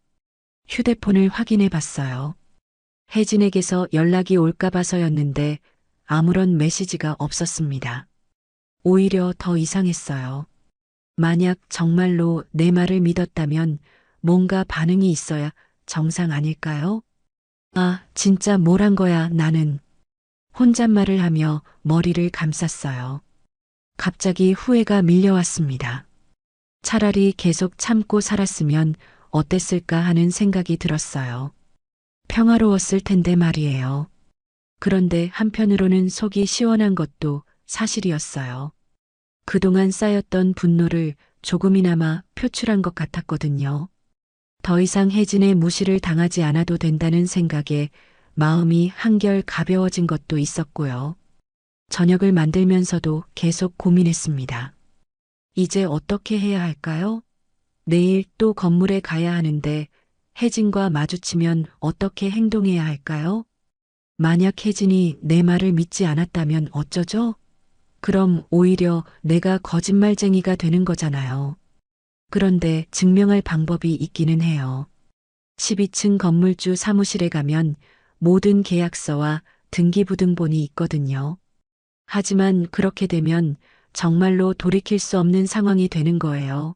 휴대폰을 확인해 봤어요. 혜진에게서 연락이 올까 봐서였는데 아무런 메시지가 없었습니다. 오히려 더 이상했어요. 만약 정말로 내 말을 믿었다면 뭔가 반응이 있어야 정상 아닐까요? 아, 진짜 뭘 한 거야, 나는. 혼잣말을 하며 머리를 감쌌어요. 갑자기 후회가 밀려왔습니다. 차라리 계속 참고 살았으면 어땠을까 하는 생각이 들었어요. 평화로웠을 텐데 말이에요. 그런데 한편으로는 속이 시원한 것도 사실이었어요. 그동안 쌓였던 분노를 조금이나마 표출한 것 같았거든요. 더 이상 혜진의 무시를 당하지 않아도 된다는 생각에 마음이 한결 가벼워진 것도 있었고요. 저녁을 만들면서도 계속 고민했습니다. 이제 어떻게 해야 할까요? 내일 또 건물에 가야 하는데 혜진과 마주치면 어떻게 행동해야 할까요? 만약 혜진이 내 말을 믿지 않았다면 어쩌죠? 그럼 오히려 내가 거짓말쟁이가 되는 거잖아요. 그런데 증명할 방법이 있기는 해요. 12층 건물주 사무실에 가면 모든 계약서와 등기부등본이 있거든요. 하지만 그렇게 되면 정말로 돌이킬 수 없는 상황이 되는 거예요.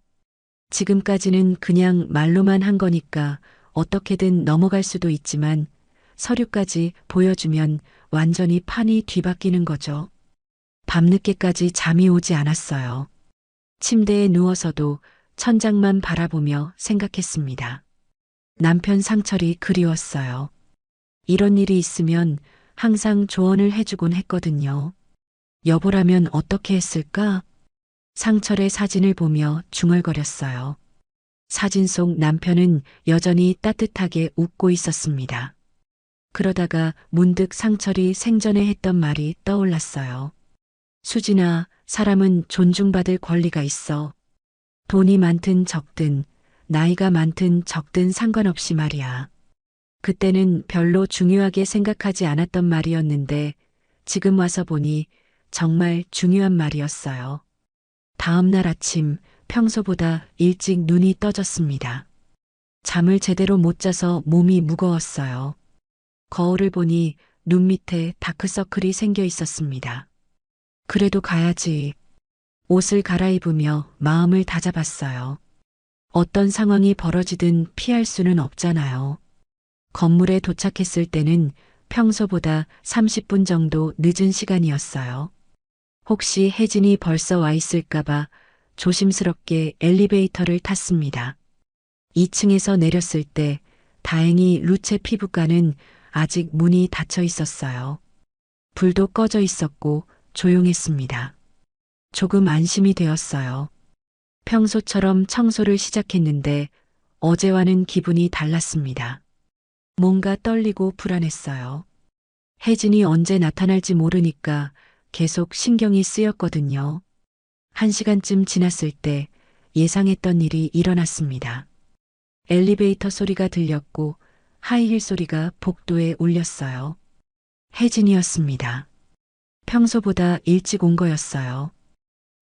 지금까지는 그냥 말로만 한 거니까 어떻게든 넘어갈 수도 있지만 서류까지 보여주면 완전히 판이 뒤바뀌는 거죠. 밤늦게까지 잠이 오지 않았어요. 침대에 누워서도 천장만 바라보며 생각했습니다. 남편 상철이 그리웠어요. 이런 일이 있으면 항상 조언을 해주곤 했거든요. 여보라면 어떻게 했을까? 상철의 사진을 보며 중얼거렸어요. 사진 속 남편은 여전히 따뜻하게 웃고 있었습니다. 그러다가 문득 상철이 생전에 했던 말이 떠올랐어요. 수진아, 사람은 존중받을 권리가 있어. 돈이 많든 적든, 나이가 많든 적든 상관없이 말이야. 그때는 별로 중요하게 생각하지 않았던 말이었는데 지금 와서 보니 정말 중요한 말이었어요. 다음 날 아침 평소보다 일찍 눈이 떠졌습니다. 잠을 제대로 못 자서 몸이 무거웠어요. 거울을 보니 눈 밑에 다크서클이 생겨 있었습니다. 그래도 가야지. 옷을 갈아입으며 마음을 다잡았어요. 어떤 상황이 벌어지든 피할 수는 없잖아요. 건물에 도착했을 때는 평소보다 30분 정도 늦은 시간이었어요. 혹시 혜진이 벌써 와 있을까봐 조심스럽게 엘리베이터를 탔습니다. 2층에서 내렸을 때 다행히 루체 피부과는 아직 문이 닫혀 있었어요. 불도 꺼져 있었고 조용했습니다. 조금 안심이 되었어요. 평소처럼 청소를 시작했는데 어제와는 기분이 달랐습니다. 뭔가 떨리고 불안했어요. 혜진이 언제 나타날지 모르니까 계속 신경이 쓰였거든요. 1시간쯤 지났을 때 예상했던 일이 일어났습니다. 엘리베이터 소리가 들렸고 하이힐 소리가 복도에 울렸어요. 혜진이었습니다. 평소보다 일찍 온 거였어요.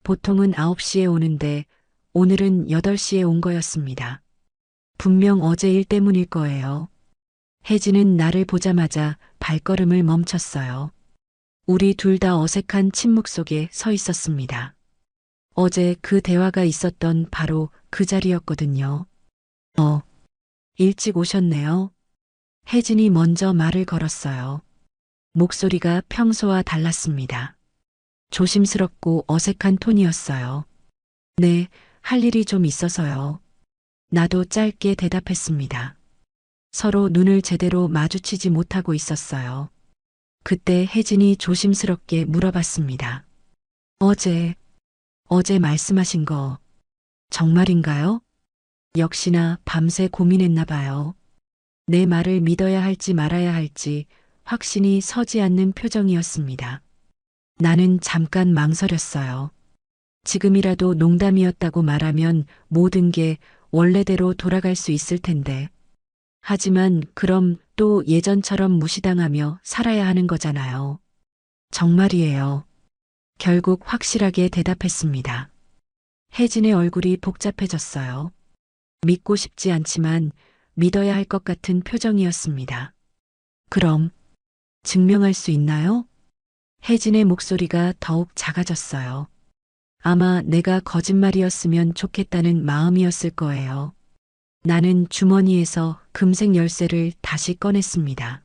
보통은 9시에 오는데 오늘은 8시에 온 거였습니다. 분명 어제 일 때문일 거예요. 혜진은 나를 보자마자 발걸음을 멈췄어요. 우리 둘 다 어색한 침묵 속에 서 있었습니다. 어제 그 대화가 있었던 바로 그 자리였거든요. 일찍 오셨네요. 혜진이 먼저 말을 걸었어요. 목소리가 평소와 달랐습니다. 조심스럽고 어색한 톤이었어요. 네, 할 일이 좀 있어서요. 나도 짧게 대답했습니다. 서로 눈을 제대로 마주치지 못하고 있었어요. 그때 혜진이 조심스럽게 물어봤습니다. 어제 말씀하신 거 정말인가요? 역시나 밤새 고민했나 봐요. 내 말을 믿어야 할지 말아야 할지 확신이 서지 않는 표정이었습니다. 나는 잠깐 망설였어요. 지금이라도 농담이었다고 말하면 모든 게 원래대로 돌아갈 수 있을 텐데. 하지만 그럼 또 예전처럼 무시당하며 살아야 하는 거잖아요. 정말이에요. 결국 확실하게 대답했습니다. 혜진의 얼굴이 복잡해졌어요. 믿고 싶지 않지만 믿어야 할 것 같은 표정이었습니다. 그럼 증명할 수 있나요? 혜진의 목소리가 더욱 작아졌어요. 아마 내가 거짓말이었으면 좋겠다는 마음이었을 거예요. 나는 주머니에서 금색 열쇠를 다시 꺼냈습니다.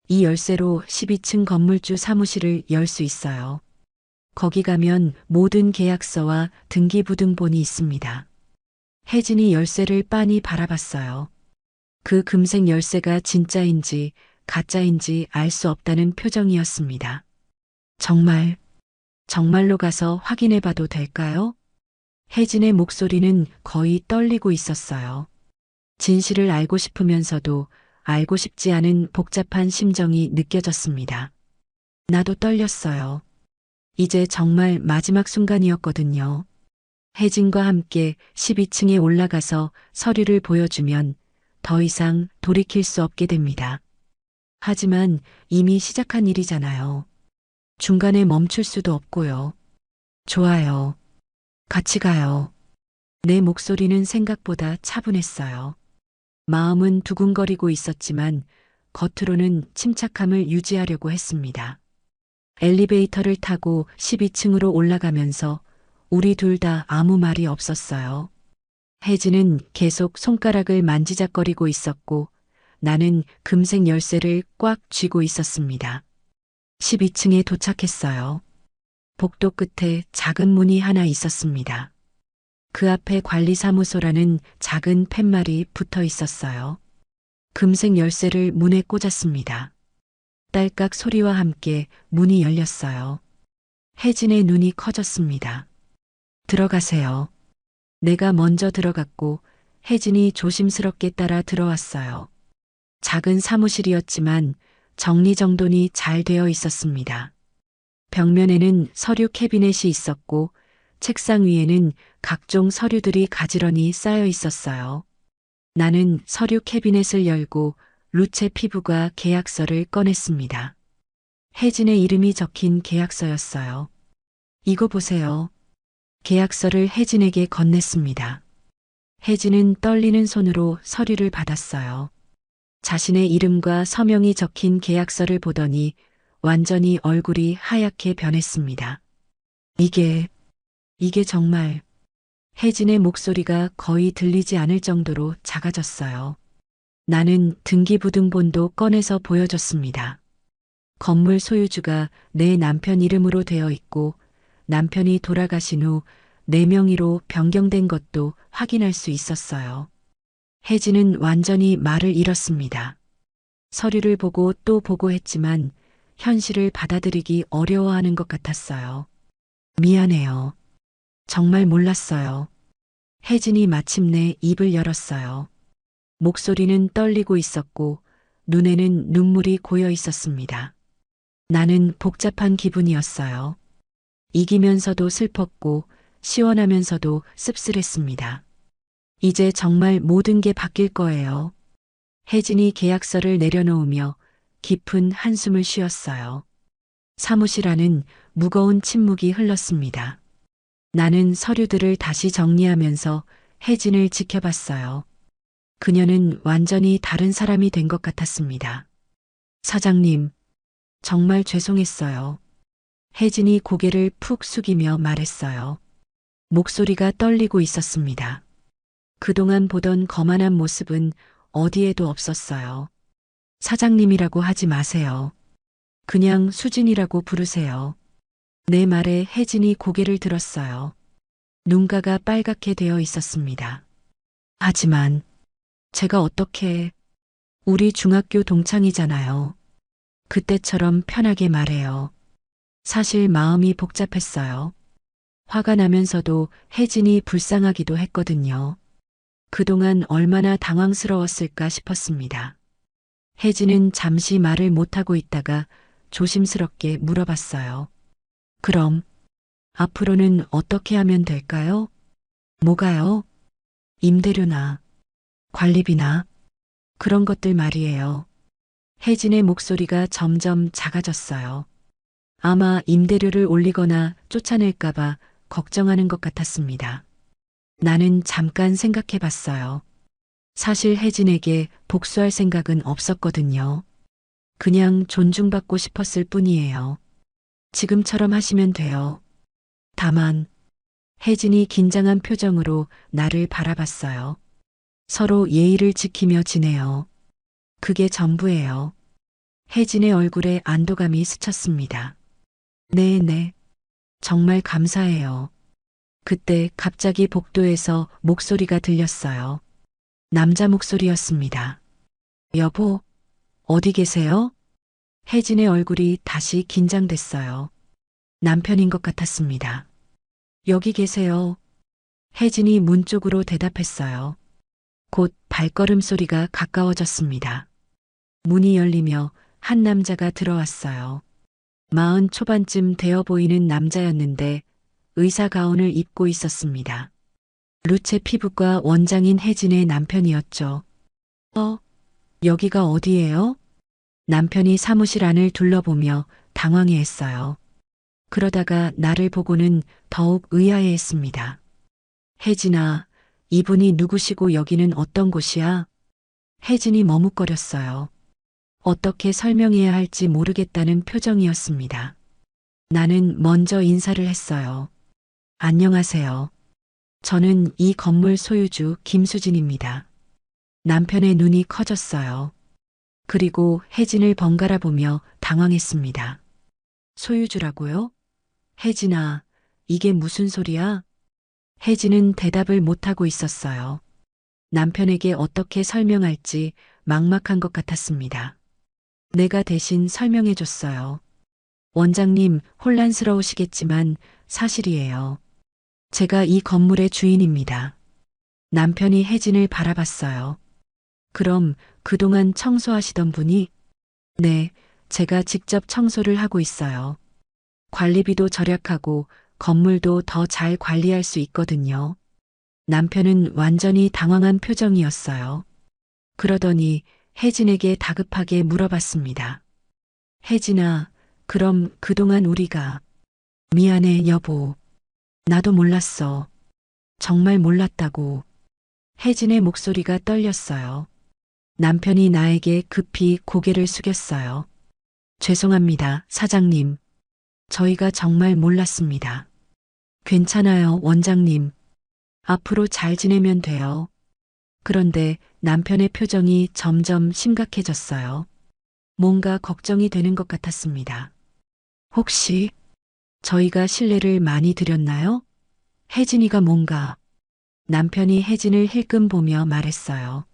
이 열쇠로 12층 건물주 사무실을 열 수 있어요. 거기 가면 모든 계약서와 등기부등본이 있습니다. 혜진이 열쇠를 빤히 바라봤어요. 그 금색 열쇠가 진짜인지 가짜인지 알 수 없다는 표정이었습니다. 정말로 가서 확인해 봐도 될까요? 혜진의 목소리는 거의 떨리고 있었어요. 진실을 알고 싶으면서도 알고 싶지 않은 복잡한 심정이 느껴졌습니다. 나도 떨렸어요. 이제 정말 마지막 순간이었거든요. 혜진과 함께 12층에 올라가서 서류를 보여주면 더 이상 돌이킬 수 없게 됩니다. 하지만 이미 시작한 일이잖아요. 중간에 멈출 수도 없고요. 좋아요. 같이 가요. 내 목소리는 생각보다 차분했어요. 마음은 두근거리고 있었지만 겉으로는 침착함을 유지하려고 했습니다. 엘리베이터를 타고 12층으로 올라가면서 우리 둘 다 아무 말이 없었어요. 혜진은 계속 손가락을 만지작거리고 있었고 나는 금색 열쇠를 꽉 쥐고 있었습니다. 12층에 도착했어요. 복도 끝에 작은 문이 하나 있었습니다. 그 앞에 관리사무소라는 작은 팻말이 붙어 있었어요. 금색 열쇠를 문에 꽂았습니다. 딸깍 소리와 함께 문이 열렸어요. 혜진의 눈이 커졌습니다. 들어가세요. 내가 먼저 들어갔고 혜진이 조심스럽게 따라 들어왔어요. 작은 사무실이었지만 정리정돈이 잘 되어 있었습니다. 벽면에는 서류 캐비넷이 있었고 책상 위에는 각종 서류들이 가지런히 쌓여 있었어요. 나는 서류 캐비넷을 열고 루체 피부가 계약서를 꺼냈습니다. 혜진의 이름이 적힌 계약서였어요. 이거 보세요. 계약서를 혜진에게 건넸습니다. 혜진은 떨리는 손으로 서류를 받았어요. 자신의 이름과 서명이 적힌 계약서를 보더니 완전히 얼굴이 하얗게 변했습니다. 이게 정말 혜진의 목소리가 거의 들리지 않을 정도로 작아졌어요. 나는 등기부등본도 꺼내서 보여줬습니다. 건물 소유주가 내 남편 이름으로 되어 있고 남편이 돌아가신 후 내 명의로 변경된 것도 확인할 수 있었어요. 혜진은 완전히 말을 잃었습니다. 서류를 보고 또 보고 했지만 현실을 받아들이기 어려워하는 것 같았어요. 미안해요. 정말 몰랐어요. 혜진이 마침내 입을 열었어요. 목소리는 떨리고 있었고 눈에는 눈물이 고여 있었습니다. 나는 복잡한 기분이었어요. 이기면서도 슬펐고 시원하면서도 씁쓸했습니다. 이제 정말 모든 게 바뀔 거예요. 혜진이 계약서를 내려놓으며 깊은 한숨을 쉬었어요. 사무실 안은 무거운 침묵이 흘렀습니다. 나는 서류들을 다시 정리하면서 혜진을 지켜봤어요. 그녀는 완전히 다른 사람이 된 것 같았습니다. 사장님, 정말 죄송했어요. 혜진이 고개를 푹 숙이며 말했어요. 목소리가 떨리고 있었습니다. 그동안 보던 거만한 모습은 어디에도 없었어요. 사장님이라고 하지 마세요. 그냥 수진이라고 부르세요. 내 말에 혜진이 고개를 들었어요. 눈가가 빨갛게 되어 있었습니다. 하지만 제가 어떻게 우리 중학교 동창이잖아요. 그때처럼 편하게 말해요. 사실 마음이 복잡했어요. 화가 나면서도 혜진이 불쌍하기도 했거든요. 그동안 얼마나 당황스러웠을까 싶었습니다. 혜진은 잠시 말을 못하고 있다가 조심스럽게 물어봤어요. 그럼 앞으로는 어떻게 하면 될까요? 뭐가요? 임대료나 관리비나 그런 것들 말이에요. 혜진의 목소리가 점점 작아졌어요. 아마 임대료를 올리거나 쫓아낼까봐 걱정하는 것 같았습니다. 나는 잠깐 생각해 봤어요. 사실 혜진에게 복수할 생각은 없었거든요. 그냥 존중받고 싶었을 뿐이에요. 지금처럼 하시면 돼요. 다만, 혜진이 긴장한 표정으로 나를 바라봤어요. 서로 예의를 지키며 지내요. 그게 전부예요. 혜진의 얼굴에 안도감이 스쳤습니다. 네. 정말 감사해요. 그때 갑자기 복도에서 목소리가 들렸어요. 남자 목소리였습니다. 여보, 어디 계세요? 혜진의 얼굴이 다시 긴장됐어요. 남편인 것 같았습니다. 여기 계세요. 혜진이 문 쪽으로 대답했어요. 곧 발걸음 소리가 가까워졌습니다. 문이 열리며 한 남자가 들어왔어요. 40 초반쯤 되어 보이는 남자였는데 의사 가운을 입고 있었습니다. 루체 피부과 원장인 혜진의 남편이었죠. 여기가 어디예요? 남편이 사무실 안을 둘러보며 당황해했어요. 그러다가 나를 보고는 더욱 의아해했습니다. 혜진아, 이분이 누구시고 여기는 어떤 곳이야? 혜진이 머뭇거렸어요. 어떻게 설명해야 할지 모르겠다는 표정이었습니다. 나는 먼저 인사를 했어요. 안녕하세요. 저는 이 건물 소유주 김수진입니다. 남편의 눈이 커졌어요. 그리고 혜진을 번갈아 보며 당황했습니다. 소유주라고요? 혜진아, 이게 무슨 소리야? 혜진은 대답을 못하고 있었어요. 남편에게 어떻게 설명할지 막막한 것 같았습니다. 내가 대신 설명해 줬어요. 원장님, 혼란스러우시겠지만 사실이에요. 제가 이 건물의 주인입니다. 남편이 혜진을 바라봤어요. 그럼 그동안 청소하시던 분이? 네, 제가 직접 청소를 하고 있어요. 관리비도 절약하고 건물도 더 잘 관리할 수 있거든요. 남편은 완전히 당황한 표정이었어요. 그러더니 혜진에게 다급하게 물어봤습니다. 혜진아, 그럼 그동안 우리가 미안해, 여보. 나도 몰랐어. 정말 몰랐다고. 혜진의 목소리가 떨렸어요. 남편이 나에게 급히 고개를 숙였어요. 죄송합니다, 사장님. 저희가 정말 몰랐습니다. 괜찮아요, 원장님. 앞으로 잘 지내면 돼요. 그런데 남편의 표정이 점점 심각해졌어요. 뭔가 걱정이 되는 것 같았습니다. 혹시 저희가 신뢰를 많이 드렸나요? 혜진이가 뭔가 남편이 혜진을 힐끔 보며 말했어요.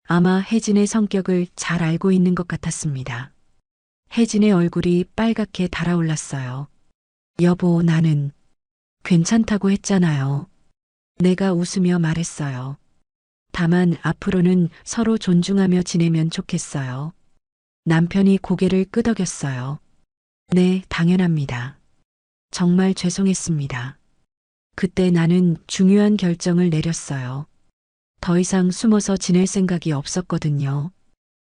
아마 혜진의 성격을 잘 알고 있는 것 같았습니다. 혜진의 얼굴이 빨갛게 달아올랐어요. 여보, 나는 괜찮다고 했잖아요. 내가 웃으며 말했어요. 다만 앞으로는 서로 존중하며 지내면 좋겠어요. 남편이 고개를 끄덕였어요. 네, 당연합니다. 정말 죄송했습니다. 그때 나는 중요한 결정을 내렸어요. 더 이상 숨어서 지낼 생각이 없었거든요.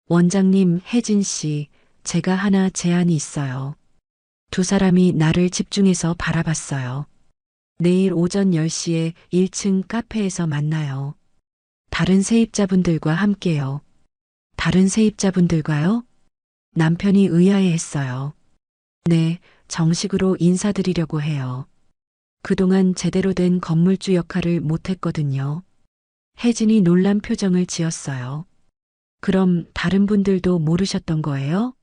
원장님, 혜진 씨, 제가 하나 제안이 있어요. 두 사람이 나를 집중해서 바라봤어요. 내일 오전 10시에 1층 카페에서 만나요. 다른 세입자분들과 함께요. 다른 세입자분들과요? 남편이 의아해했어요. 네, 정식으로 인사드리려고 해요. 그동안 제대로 된 건물주 역할을 못했거든요. 혜진이 놀란 표정을 지었어요. 그럼 다른 분들도 모르셨던 거예요?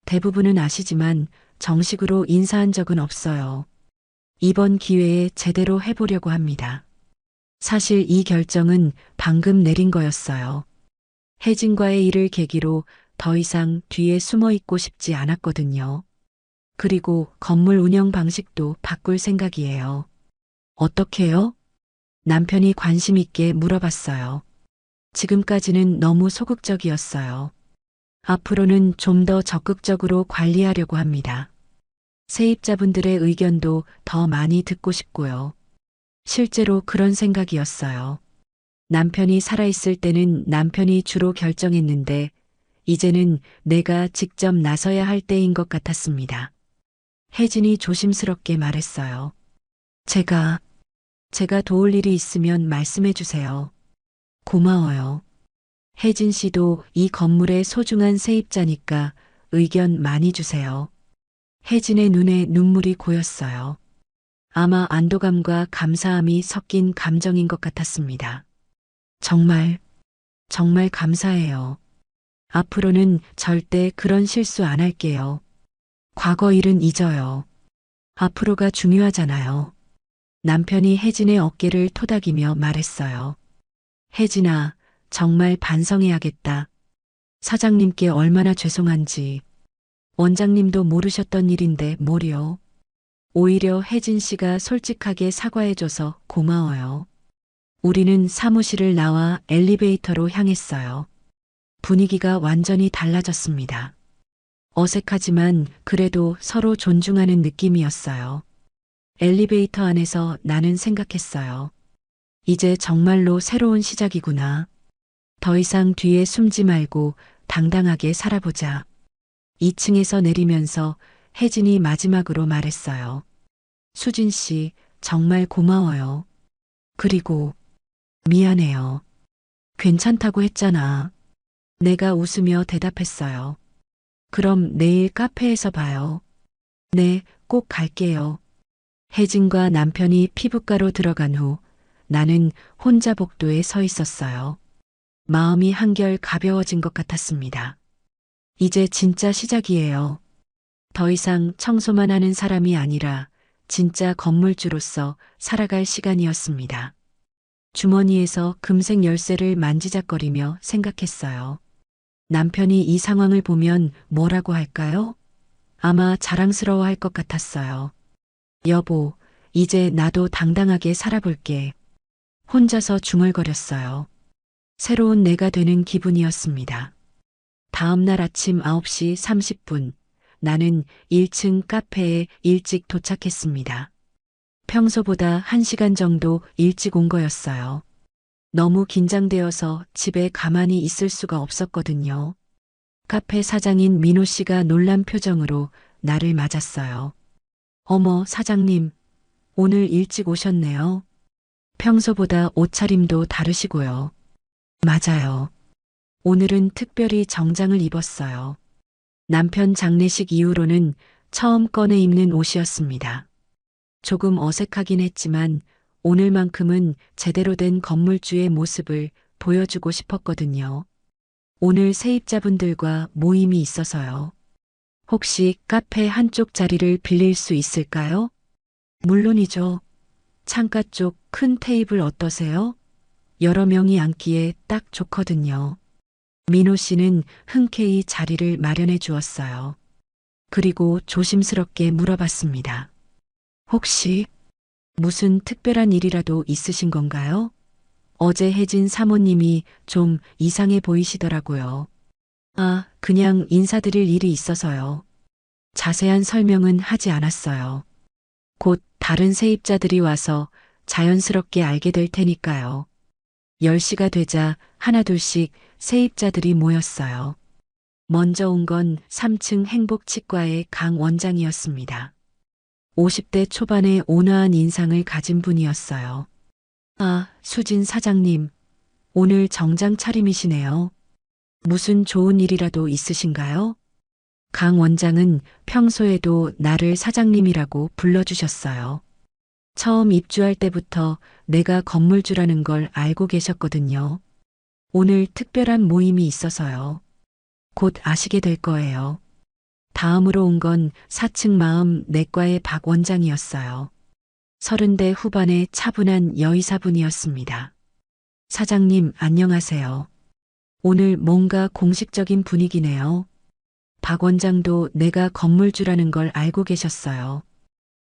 대부분은 아시지만 정식으로 인사한 적은 없어요. 이번 기회에 제대로 해보려고 합니다. 사실 이 결정은 방금 내린 거였어요. 혜진과의 일을 계기로 더 이상 뒤에 숨어 있고 싶지 않았거든요. 그리고 건물 운영 방식도 바꿀 생각이에요. 어떻게요? 남편이 관심 있게 물어봤어요. 지금까지는 너무 소극적이었어요. 앞으로는 좀 더 적극적으로 관리하려고 합니다. 세입자분들의 의견도 더 많이 듣고 싶고요. 실제로 그런 생각이었어요. 남편이 살아있을 때는 남편이 주로 결정했는데 이제는 내가 직접 나서야 할 때인 것 같았습니다. 혜진이 조심스럽게 말했어요. 제가 도울 일이 있으면 말씀해 주세요. 고마워요. 혜진 씨도 이 건물의 소중한 세입자니까 의견 많이 주세요. 혜진의 눈에 눈물이 고였어요. 아마 안도감과 감사함이 섞인 감정인 것 같았습니다. 정말 감사해요. 앞으로는 절대 그런 실수 안 할게요. 과거 일은 잊어요. 앞으로가 중요하잖아요. 남편이 혜진의 어깨를 토닥이며 말했어요. 혜진아, 정말 반성해야겠다. 사장님께 얼마나 죄송한지. 원장님도 모르셨던 일인데 뭘요? 오히려 혜진 씨가 솔직하게 사과해줘서 고마워요. 우리는 사무실을 나와 엘리베이터로 향했어요. 분위기가 완전히 달라졌습니다. 어색하지만 그래도 서로 존중하는 느낌이었어요. 엘리베이터 안에서 나는 생각했어요. 이제 정말로 새로운 시작이구나. 더 이상 뒤에 숨지 말고 당당하게 살아보자. 2층에서 내리면서 혜진이 마지막으로 말했어요. 수진 씨, 정말 고마워요. 그리고 미안해요. 괜찮다고 했잖아. 내가 웃으며 대답했어요. 그럼 내일 카페에서 봐요. 네, 꼭 갈게요. 혜진과 남편이 피부과로 들어간 후 나는 혼자 복도에 서 있었어요. 마음이 한결 가벼워진 것 같았습니다. 이제 진짜 시작이에요. 더 이상 청소만 하는 사람이 아니라 진짜 건물주로서 살아갈 시간이었습니다. 주머니에서 금색 열쇠를 만지작거리며 생각했어요. 남편이 이 상황을 보면 뭐라고 할까요? 아마 자랑스러워 할 것 같았어요. 여보, 이제 나도 당당하게 살아볼게. 혼자서 중얼거렸어요. 새로운 내가 되는 기분이었습니다. 다음 날 아침 9시 30분, 나는 1층 카페에 일찍 도착했습니다. 평소보다 1시간 정도 일찍 온 거였어요. 너무 긴장되어서 집에 가만히 있을 수가 없었거든요. 카페 사장인 민호 씨가 놀란 표정으로 나를 맞았어요. 어머, 사장님, 오늘 일찍 오셨네요. 평소보다 옷차림도 다르시고요. 맞아요. 오늘은 특별히 정장을 입었어요. 남편 장례식 이후로는 처음 꺼내 입는 옷이었습니다. 조금 어색하긴 했지만 오늘만큼은 제대로 된 건물주의 모습을 보여주고 싶었거든요. 오늘 세입자분들과 모임이 있어서요. 혹시 카페 한쪽 자리를 빌릴 수 있을까요? 물론이죠. 창가 쪽 큰 테이블 어떠세요? 여러 명이 앉기에 딱 좋거든요. 민호 씨는 흔쾌히 자리를 마련해 주었어요. 그리고 조심스럽게 물어봤습니다. 혹시 무슨 특별한 일이라도 있으신 건가요? 어제 혜진 사모님이 좀 이상해 보이시더라고요. 아, 그냥 인사드릴 일이 있어서요. 자세한 설명은 하지 않았어요. 곧 다른 세입자들이 와서 자연스럽게 알게 될 테니까요. 10시가 되자 하나둘씩 세입자들이 모였어요. 먼저 온 건 3층 행복치과의 강 원장이었습니다. 50대 초반의 온화한 인상을 가진 분이었어요. 아, 수진 사장님. 오늘 정장 차림이시네요. 무슨 좋은 일이라도 있으신가요? 강 원장은 평소에도 나를 사장님이라고 불러주셨어요. 처음 입주할 때부터 내가 건물주라는 걸 알고 계셨거든요. 오늘 특별한 모임이 있어서요. 곧 아시게 될 거예요. 다음으로 온 건 4층 마음 내과의 박 원장이었어요. 30대 후반의 차분한 여의사분이었습니다. 사장님, 안녕하세요. 오늘 뭔가 공식적인 분위기네요. 박 원장도 내가 건물주라는 걸 알고 계셨어요.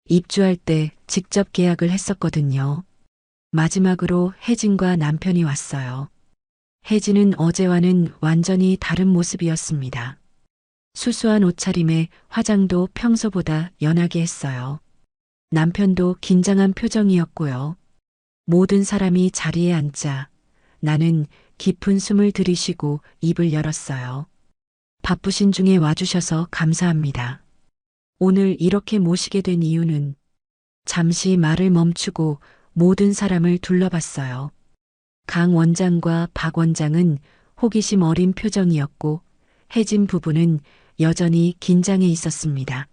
입주할 때 직접 계약을 했었거든요. 마지막으로 혜진과 남편이 왔어요. 혜진은 어제와는 완전히 다른 모습이었습니다. 수수한 옷차림에 화장도 평소보다 연하게 했어요. 남편도 긴장한 표정이었고요. 모든 사람이 자리에 앉자 나는 깊은 숨을 들이쉬고 입을 열었어요. 바쁘신 중에 와주셔서 감사합니다. 오늘 이렇게 모시게 된 이유는 잠시 말을 멈추고 모든 사람을 둘러봤어요. 강 원장과 박 원장은 호기심 어린 표정이었고 혜진 부부는 여전히 긴장해 있었습니다.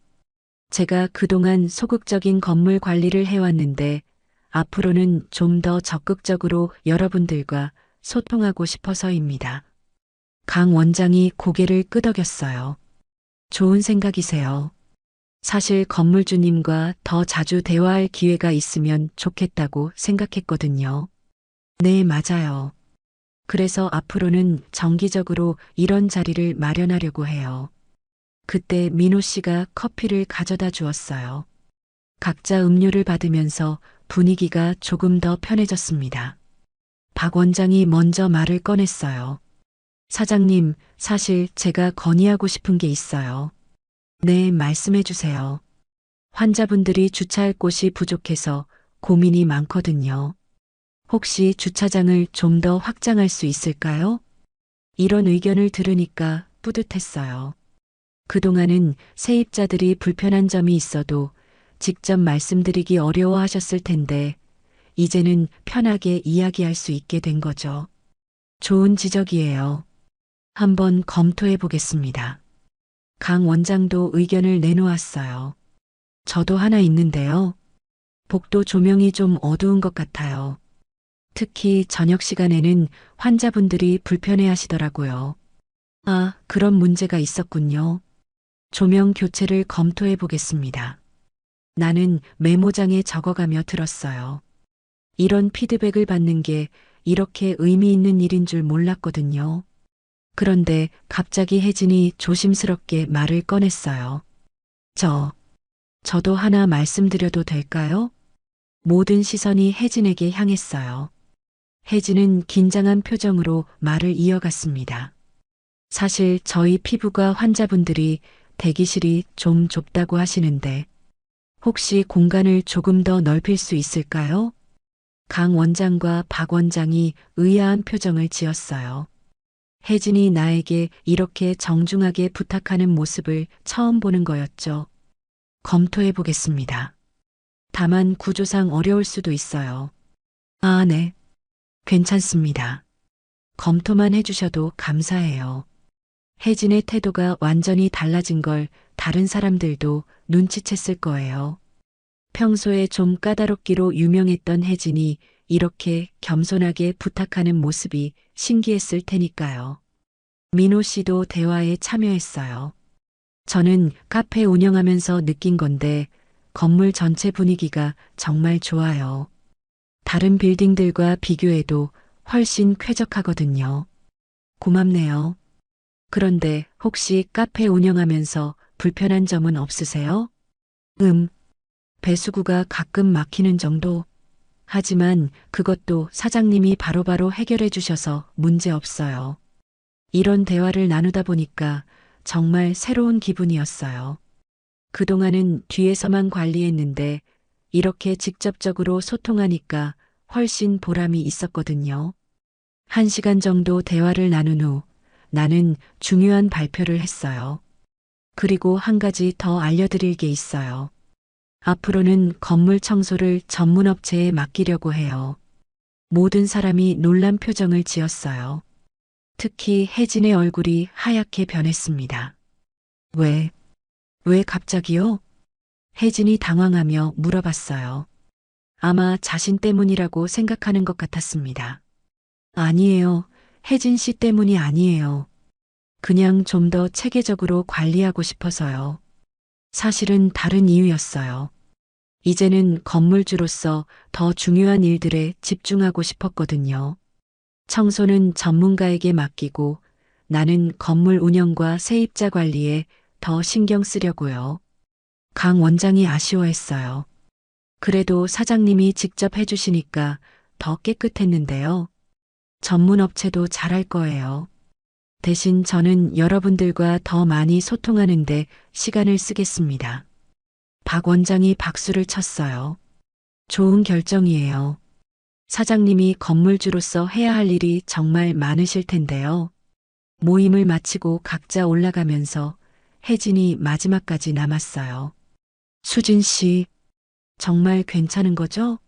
제가 그동안 소극적인 건물 관리를 해왔는데 앞으로는 좀 더 적극적으로 여러분들과 소통하고 싶어서입니다. 강 원장이 고개를 끄덕였어요. 좋은 생각이세요. 사실 건물주님과 더 자주 대화할 기회가 있으면 좋겠다고 생각했거든요. 네, 맞아요. 그래서 앞으로는 정기적으로 이런 자리를 마련하려고 해요. 그때 민호 씨가 커피를 가져다 주었어요. 각자 음료를 받으면서 분위기가 조금 더 편해졌습니다. 박 원장이 먼저 말을 꺼냈어요. 사장님, 사실 제가 건의하고 싶은 게 있어요. 네, 말씀해 주세요. 환자분들이 주차할 곳이 부족해서 고민이 많거든요. 혹시 주차장을 좀 더 확장할 수 있을까요? 이런 의견을 들으니까 뿌듯했어요. 그동안은 세입자들이 불편한 점이 있어도 직접 말씀드리기 어려워하셨을 텐데, 이제는 편하게 이야기할 수 있게 된 거죠. 좋은 지적이에요. 한번 검토해 보겠습니다. 강 원장도 의견을 내놓았어요. 저도 하나 있는데요. 복도 조명이 좀 어두운 것 같아요. 특히 저녁 시간에는 환자분들이 불편해 하시더라고요. 아, 그런 문제가 있었군요. 조명 교체를 검토해 보겠습니다. 나는 메모장에 적어가며 들었어요. 이런 피드백을 받는 게 이렇게 의미 있는 일인 줄 몰랐거든요. 그런데 갑자기 혜진이 조심스럽게 말을 꺼냈어요. 저도 하나 말씀드려도 될까요? 모든 시선이 혜진에게 향했어요. 혜진은 긴장한 표정으로 말을 이어갔습니다. 사실 저희 피부과 환자분들이 대기실이 좀 좁다고 하시는데 혹시 공간을 조금 더 넓힐 수 있을까요? 강 원장과 박 원장이 의아한 표정을 지었어요. 혜진이 나에게 이렇게 정중하게 부탁하는 모습을 처음 보는 거였죠. 검토해 보겠습니다. 다만 구조상 어려울 수도 있어요. 아, 네. 괜찮습니다. 검토만 해주셔도 감사해요. 혜진의 태도가 완전히 달라진 걸 다른 사람들도 눈치챘을 거예요. 평소에 좀 까다롭기로 유명했던 혜진이 이렇게 겸손하게 부탁하는 모습이 신기했을 테니까요. 민호 씨도 대화에 참여했어요. 저는 카페 운영하면서 느낀 건데 건물 전체 분위기가 정말 좋아요. 다른 빌딩들과 비교해도 훨씬 쾌적하거든요. 고맙네요. 그런데 혹시 카페 운영하면서 불편한 점은 없으세요? 배수구가 가끔 막히는 정도. 하지만 그것도 사장님이 바로바로 해결해 주셔서 문제 없어요. 이런 대화를 나누다 보니까 정말 새로운 기분이었어요. 그동안은 뒤에서만 관리했는데 이렇게 직접적으로 소통하니까 훨씬 보람이 있었거든요. 1시간 정도 대화를 나눈 후 나는 중요한 발표를 했어요. 그리고 한 가지 더 알려드릴 게 있어요. 앞으로는 건물 청소를 전문 업체에 맡기려고 해요. 모든 사람이 놀란 표정을 지었어요. 특히 혜진의 얼굴이 하얗게 변했습니다. 왜 갑자기요? 혜진이 당황하며 물어봤어요. 아마 자신 때문이라고 생각하는 것 같았습니다. 아니에요. 혜진 씨 때문이 아니에요. 그냥 좀 더 체계적으로 관리하고 싶어서요. 사실은 다른 이유였어요. 이제는 건물주로서 더 중요한 일들에 집중하고 싶었거든요. 청소는 전문가에게 맡기고 나는 건물 운영과 세입자 관리에 더 신경 쓰려고요. 강 원장이 아쉬워했어요. 그래도 사장님이 직접 해주시니까 더 깨끗했는데요. 전문 업체도 잘할 거예요. 대신 저는 여러분들과 더 많이 소통하는데 시간을 쓰겠습니다. 박 원장이 박수를 쳤어요. 좋은 결정이에요. 사장님이 건물주로서 해야 할 일이 정말 많으실 텐데요. 모임을 마치고 각자 올라가면서 혜진이 마지막까지 남았어요. 수진 씨, 정말 괜찮은 거죠?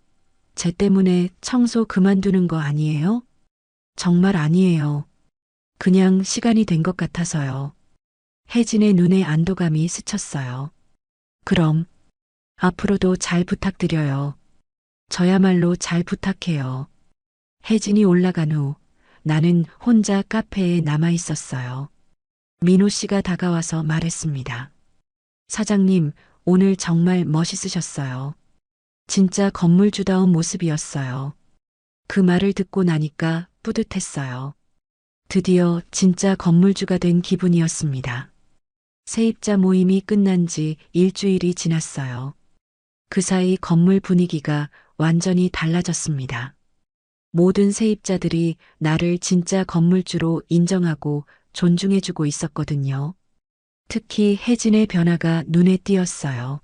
쟤 때문에 청소 그만두는 거 아니에요? 정말 아니에요. 그냥 시간이 된 것 같아서요. 혜진의 눈에 안도감이 스쳤어요. 그럼 앞으로도 잘 부탁드려요. 저야말로 잘 부탁해요. 혜진이 올라간 후 나는 혼자 카페에 남아 있었어요. 민호 씨가 다가와서 말했습니다. 사장님, 오늘 정말 멋있으셨어요. 진짜 건물주다운 모습이었어요. 그 말을 듣고 나니까 뿌듯했어요. 드디어 진짜 건물주가 된 기분이었습니다. 세입자 모임이 끝난 지 일주일이 지났어요. 그 사이 건물 분위기가 완전히 달라졌습니다. 모든 세입자들이 나를 진짜 건물주로 인정하고 존중해주고 있었거든요. 특히 혜진의 변화가 눈에 띄었어요.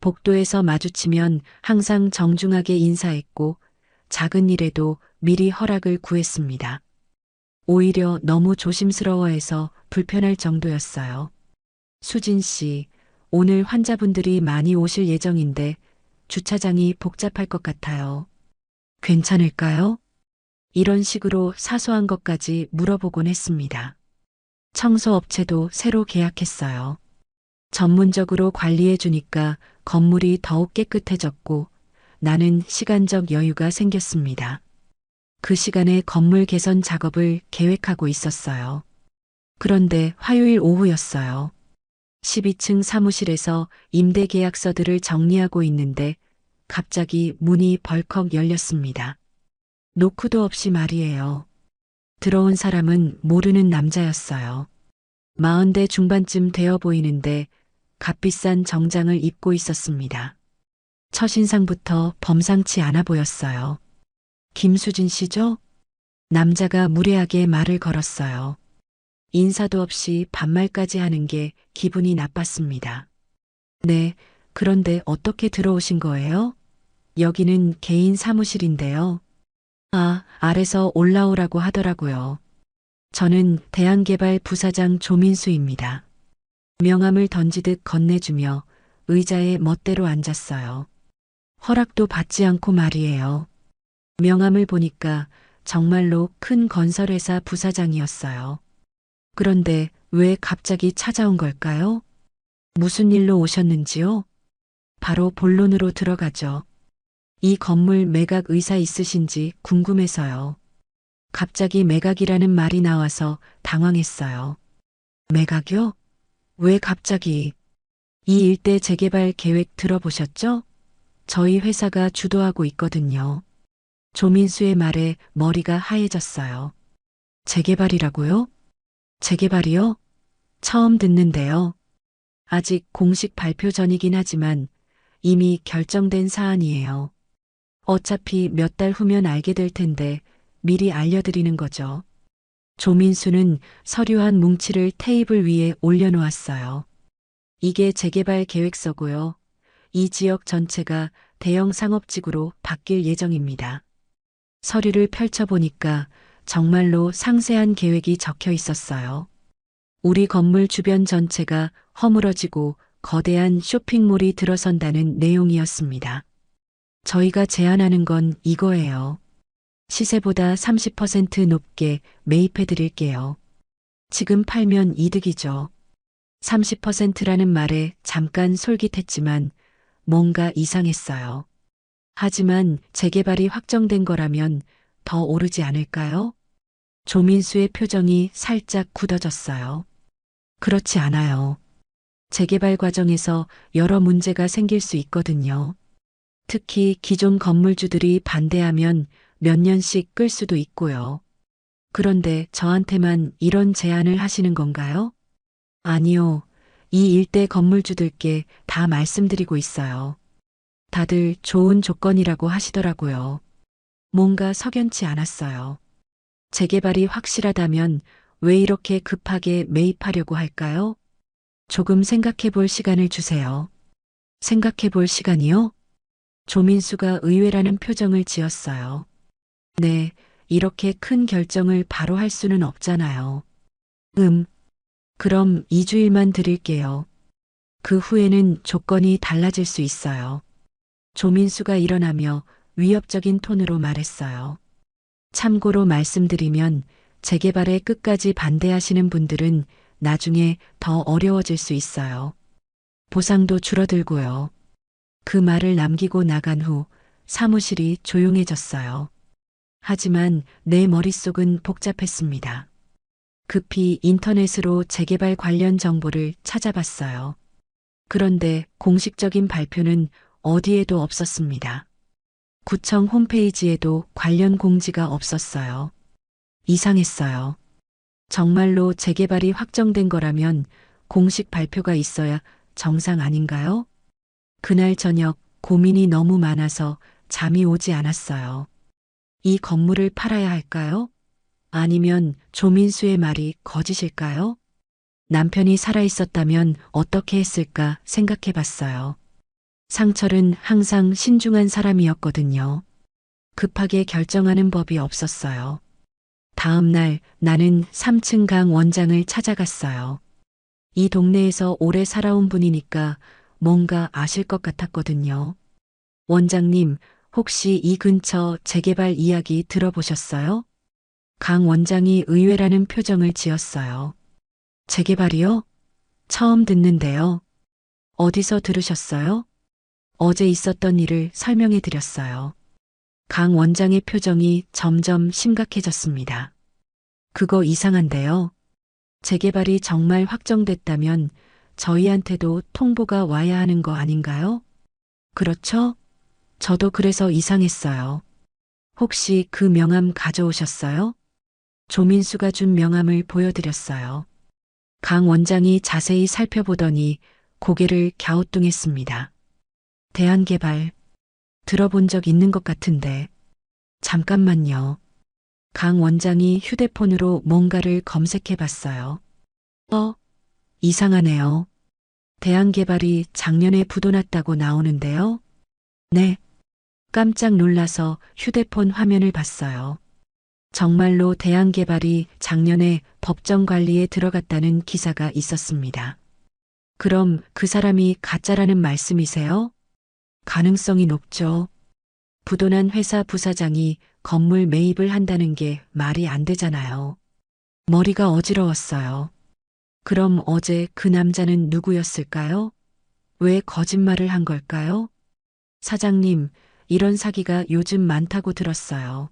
복도에서 마주치면 항상 정중하게 인사했고 작은 일에도 미리 허락을 구했습니다. 오히려 너무 조심스러워해서 불편할 정도였어요. 수진 씨, 오늘 환자분들이 많이 오실 예정인데 주차장이 복잡할 것 같아요. 괜찮을까요? 이런 식으로 사소한 것까지 물어보곤 했습니다. 청소업체도 새로 계약했어요. 전문적으로 관리해 주니까 건물이 더욱 깨끗해졌고 나는 시간적 여유가 생겼습니다. 그 시간에 건물 개선 작업을 계획하고 있었어요. 그런데 화요일 오후였어요. 12층 사무실에서 임대 계약서들을 정리하고 있는데 갑자기 문이 벌컥 열렸습니다. 노크도 없이 말이에요. 들어온 사람은 모르는 남자였어요. 40대 중반쯤 되어 보이는데 값비싼 정장을 입고 있었습니다. 첫인상부터 범상치 않아 보였어요. 김수진 씨죠? 남자가 무례하게 말을 걸었어요. 인사도 없이 반말까지 하는 게 기분이 나빴습니다. 네, 그런데 어떻게 들어오신 거예요? 여기는 개인 사무실인데요. 아, 아래서 올라오라고 하더라고요. 저는 대한개발 부사장 조민수입니다. 명함을 던지듯 건네주며 의자에 멋대로 앉았어요. 허락도 받지 않고 말이에요. 명함을 보니까 정말로 큰 건설회사 부사장이었어요. 그런데 왜 갑자기 찾아온 걸까요? 무슨 일로 오셨는지요? 바로 본론으로 들어가죠. 이 건물 매각 의사 있으신지 궁금해서요. 갑자기 매각이라는 말이 나와서 당황했어요. 매각이요? 왜 갑자기? 이 일대 재개발 계획 들어보셨죠? 저희 회사가 주도하고 있거든요. 조민수의 말에 머리가 하얘졌어요. 재개발이라고요? 재개발이요? 처음 듣는데요. 아직 공식 발표 전이긴 하지만 이미 결정된 사안이에요. 어차피 몇 달 후면 알게 될 텐데 미리 알려드리는 거죠. 조민수는 서류 한 뭉치를 테이블 위에 올려놓았어요. 이게 재개발 계획서고요. 이 지역 전체가 대형 상업지구로 바뀔 예정입니다. 서류를 펼쳐보니까 정말로 상세한 계획이 적혀 있었어요. 우리 건물 주변 전체가 허물어지고 거대한 쇼핑몰이 들어선다는 내용이었습니다. 저희가 제안하는 건 이거예요. 시세보다 30% 높게 매입해 드릴게요. 지금 팔면 이득이죠. 30%라는 말에 잠깐 솔깃했지만 뭔가 이상했어요. 하지만 재개발이 확정된 거라면 더 오르지 않을까요? 조민수의 표정이 살짝 굳어졌어요. 그렇지 않아요. 재개발 과정에서 여러 문제가 생길 수 있거든요. 특히 기존 건물주들이 반대하면 몇 년씩 끌 수도 있고요. 그런데 저한테만 이런 제안을 하시는 건가요? 아니요. 이 일대 건물주들께 다 말씀드리고 있어요. 다들 좋은 조건이라고 하시더라고요. 뭔가 석연치 않았어요. 재개발이 확실하다면 왜 이렇게 급하게 매입하려고 할까요? 조금 생각해 볼 시간을 주세요. 생각해 볼 시간이요? 조민수가 의외라는 표정을 지었어요. 네, 이렇게 큰 결정을 바로 할 수는 없잖아요. 그럼 2주일만 드릴게요. 그 후에는 조건이 달라질 수 있어요. 조민수가 일어나며 위협적인 톤으로 말했어요. 참고로 말씀드리면 재개발에 끝까지 반대하시는 분들은 나중에 더 어려워질 수 있어요. 보상도 줄어들고요. 그 말을 남기고 나간 후 사무실이 조용해졌어요. 하지만 내 머릿속은 복잡했습니다. 급히 인터넷으로 재개발 관련 정보를 찾아봤어요. 그런데 공식적인 발표는 어디에도 없었습니다. 구청 홈페이지에도 관련 공지가 없었어요. 이상했어요. 정말로 재개발이 확정된 거라면 공식 발표가 있어야 정상 아닌가요? 그날 저녁 고민이 너무 많아서 잠이 오지 않았어요. 이 건물을 팔아야 할까요? 아니면 조민수의 말이 거짓일까요? 남편이 살아있었다면 어떻게 했을까 생각해 봤어요. 상철은 항상 신중한 사람이었거든요. 급하게 결정하는 법이 없었어요. 다음 날 나는 3층 강 원장을 찾아갔어요. 이 동네에서 오래 살아온 분이니까 뭔가 아실 것 같았거든요. 원장님, 혹시 이 근처 재개발 이야기 들어보셨어요? 강 원장이 의외라는 표정을 지었어요. 재개발이요? 처음 듣는데요. 어디서 들으셨어요? 어제 있었던 일을 설명해 드렸어요. 강 원장의 표정이 점점 심각해졌습니다. 그거 이상한데요. 재개발이 정말 확정됐다면 저희한테도 통보가 와야 하는 거 아닌가요? 그렇죠? 저도 그래서 이상했어요. 혹시 그 명함 가져오셨어요? 조민수가 준 명함을 보여드렸어요. 강 원장이 자세히 살펴보더니 고개를 갸우뚱했습니다. 대한개발. 들어본 적 있는 것 같은데. 잠깐만요. 강 원장이 휴대폰으로 뭔가를 검색해 봤어요. 이상하네요. 대한개발이 작년에 부도났다고 나오는데요. 네. 깜짝 놀라서 휴대폰 화면을 봤어요. 정말로 대한개발이 작년에 법정 관리에 들어갔다는 기사가 있었습니다. 그럼 그 사람이 가짜라는 말씀이세요? 가능성이 높죠. 부도난 회사 부사장이 건물 매입을 한다는 게 말이 안 되잖아요. 머리가 어지러웠어요. 그럼 어제 그 남자는 누구였을까요? 왜 거짓말을 한 걸까요? 사장님, 이런 사기가 요즘 많다고 들었어요.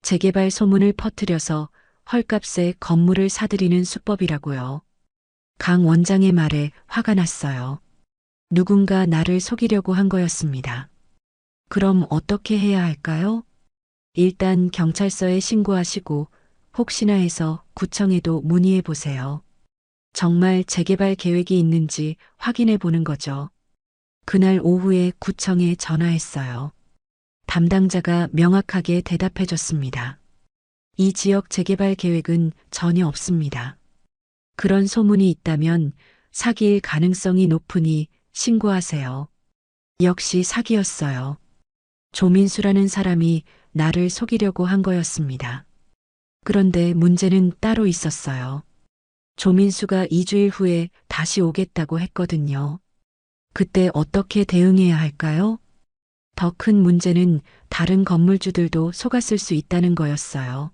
재개발 소문을 퍼뜨려서 헐값에 건물을 사들이는 수법이라고요. 강 원장의 말에 화가 났어요. 누군가 나를 속이려고 한 거였습니다. 그럼 어떻게 해야 할까요? 일단 경찰서에 신고하시고 혹시나 해서 구청에도 문의해 보세요. 정말 재개발 계획이 있는지 확인해 보는 거죠. 그날 오후에 구청에 전화했어요. 담당자가 명확하게 대답해 줬습니다. 이 지역 재개발 계획은 전혀 없습니다. 그런 소문이 있다면 사기일 가능성이 높으니 신고하세요. 역시 사기였어요. 조민수라는 사람이 나를 속이려고 한 거였습니다. 그런데 문제는 따로 있었어요. 조민수가 2주일 후에 다시 오겠다고 했거든요. 그때 어떻게 대응해야 할까요? 더 큰 문제는 다른 건물주들도 속았을 수 있다는 거였어요.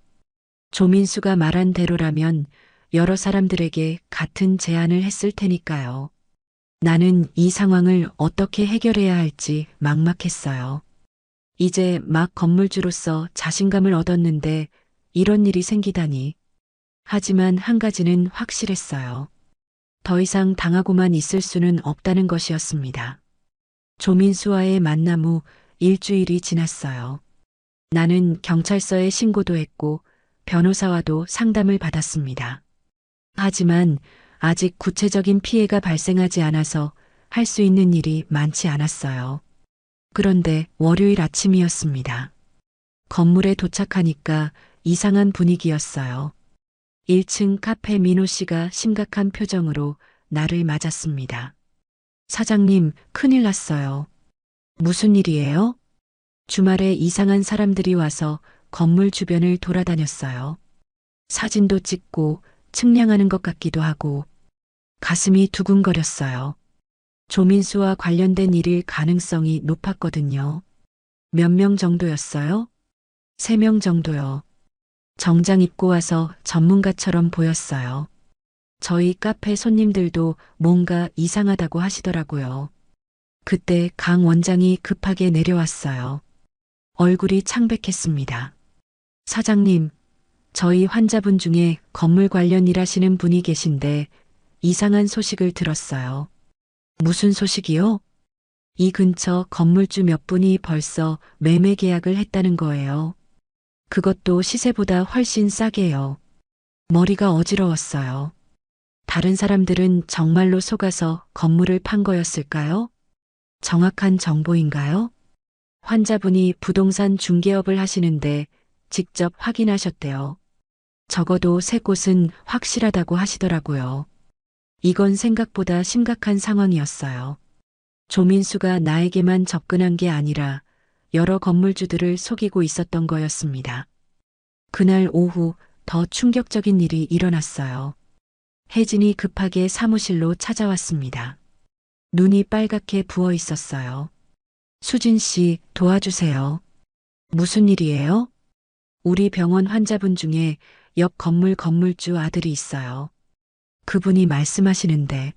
조민수가 말한 대로라면 여러 사람들에게 같은 제안을 했을 테니까요. 나는 이 상황을 어떻게 해결해야 할지 막막했어요. 이제 막 건물주로서 자신감을 얻었는데 이런 일이 생기다니. 하지만 한 가지는 확실했어요. 더 이상 당하고만 있을 수는 없다는 것이었습니다. 조민수와의 만남 후 일주일이 지났어요. 나는 경찰서에 신고도 했고 변호사와도 상담을 받았습니다. 하지만 아직 구체적인 피해가 발생하지 않아서 할 수 있는 일이 많지 않았어요. 그런데 월요일 아침이었습니다. 건물에 도착하니까 이상한 분위기였어요. 1층 카페 민호 씨가 심각한 표정으로 나를 맞았습니다. 사장님, 큰일 났어요. 무슨 일이에요? 주말에 이상한 사람들이 와서 건물 주변을 돌아다녔어요. 사진도 찍고 측량하는 것 같기도 하고 가슴이 두근거렸어요. 조민수와 관련된 일일 가능성이 높았거든요. 몇 명 정도였어요? 3명 정도요. 정장 입고 와서 전문가처럼 보였어요. 저희 카페 손님들도 뭔가 이상하다고 하시더라고요. 그때 강 원장이 급하게 내려왔어요. 얼굴이 창백했습니다. 사장님, 저희 환자분 중에 건물 관련 일하시는 분이 계신데 이상한 소식을 들었어요. 무슨 소식이요? 이 근처 건물주 몇 분이 벌써 매매 계약을 했다는 거예요. 그것도 시세보다 훨씬 싸게요. 머리가 어지러웠어요. 다른 사람들은 정말로 속아서 건물을 판 거였을까요? 정확한 정보인가요? 환자분이 부동산 중개업을 하시는데 직접 확인하셨대요. 적어도 세 곳은 확실하다고 하시더라고요. 이건 생각보다 심각한 상황이었어요. 조민수가 나에게만 접근한 게 아니라 여러 건물주들을 속이고 있었던 거였습니다. 그날 오후 더 충격적인 일이 일어났어요. 혜진이 급하게 사무실로 찾아왔습니다. 눈이 빨갛게 부어 있었어요. 수진 씨, 도와주세요. 무슨 일이에요? 우리 병원 환자분 중에 옆 건물 건물주 아들이 있어요. 그분이 말씀하시는데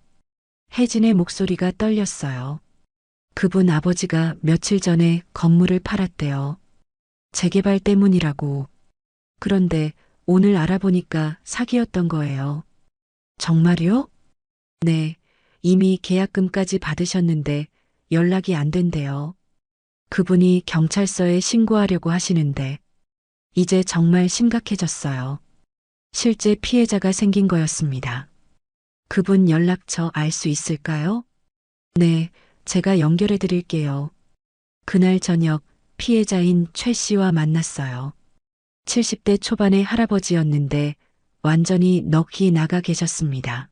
혜진의 목소리가 떨렸어요. 그분 아버지가 며칠 전에 건물을 팔았대요. 재개발 때문이라고. 그런데 오늘 알아보니까 사기였던 거예요. 정말요? 네, 이미 계약금까지 받으셨는데 연락이 안 된대요. 그분이 경찰서에 신고하려고 하시는데 이제 정말 심각해졌어요. 실제 피해자가 생긴 거였습니다. 그분 연락처 알 수 있을까요? 네, 제가 연결해 드릴게요. 그날 저녁 피해자인 최 씨와 만났어요. 70대 초반의 할아버지였는데 완전히 넋이 나가 계셨습니다.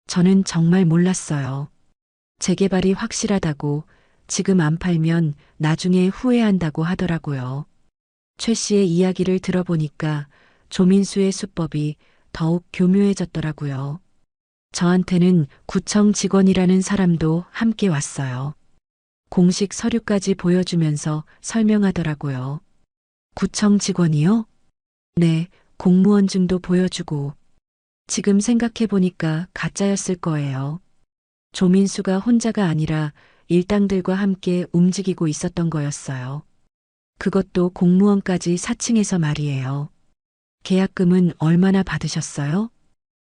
저는 정말 몰랐어요. 재개발이 확실하다고 지금 안 팔면 나중에 후회한다고 하더라고요. 최 씨의 이야기를 들어보니까 조민수의 수법이 더욱 교묘해졌더라고요. 저한테는 구청 직원이라는 사람도 함께 왔어요. 공식 서류까지 보여주면서 설명하더라고요. 구청 직원이요? 네, 공무원증도 보여주고. 지금 생각해보니까 가짜였을 거예요. 조민수가 혼자가 아니라 일당들과 함께 움직이고 있었던 거였어요. 그것도 공무원까지 사칭해서 말이에요. 계약금은 얼마나 받으셨어요?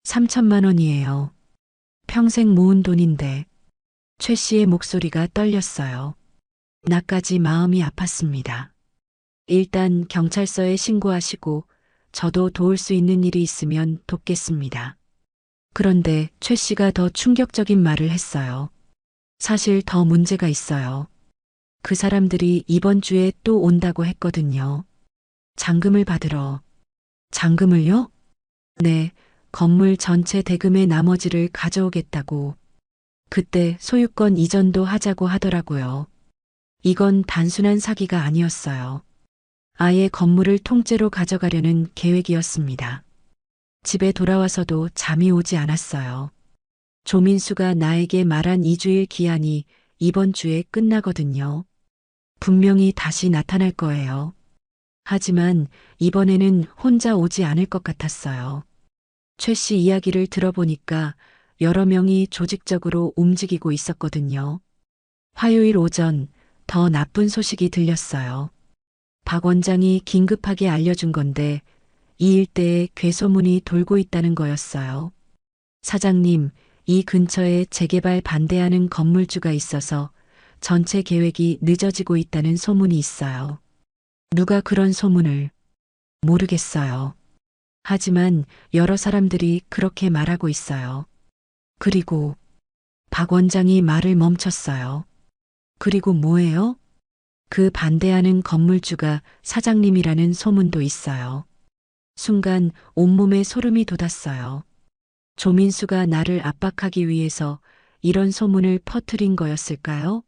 3천만 원이에요. 평생 모은 돈인데. 최 씨의 목소리가 떨렸어요. 나까지 마음이 아팠습니다. 일단 경찰서에 신고하시고 저도 도울 수 있는 일이 있으면 돕겠습니다. 그런데 최 씨가 더 충격적인 말을 했어요. 사실 더 문제가 있어요. 그 사람들이 이번 주에 또 온다고 했거든요. 잔금을 받으러. 잔금을요? 네, 건물 전체 대금의 나머지를 가져오겠다고. 그때 소유권 이전도 하자고 하더라고요. 이건 단순한 사기가 아니었어요. 아예 건물을 통째로 가져가려는 계획이었습니다. 집에 돌아와서도 잠이 오지 않았어요. 조민수가 나에게 말한 2주일 기한이 이번 주에 끝나거든요. 분명히 다시 나타날 거예요. 하지만 이번에는 혼자 오지 않을 것 같았어요. 최 씨 이야기를 들어보니까 여러 명이 조직적으로 움직이고 있었거든요. 화요일 오전 더 나쁜 소식이 들렸어요. 박 원장이 긴급하게 알려준 건데 이 일대에 괴소문이 돌고 있다는 거였어요. 사장님, 이 근처에 재개발 반대하는 건물주가 있어서 전체 계획이 늦어지고 있다는 소문이 있어요. 누가 그런 소문을? 모르겠어요. 하지만 여러 사람들이 그렇게 말하고 있어요. 그리고 박 원장이 말을 멈췄어요. 그리고 뭐예요? 그 반대하는 건물주가 사장님이라는 소문도 있어요. 순간 온몸에 소름이 돋았어요. 조민수가 나를 압박하기 위해서 이런 소문을 퍼뜨린 거였을까요?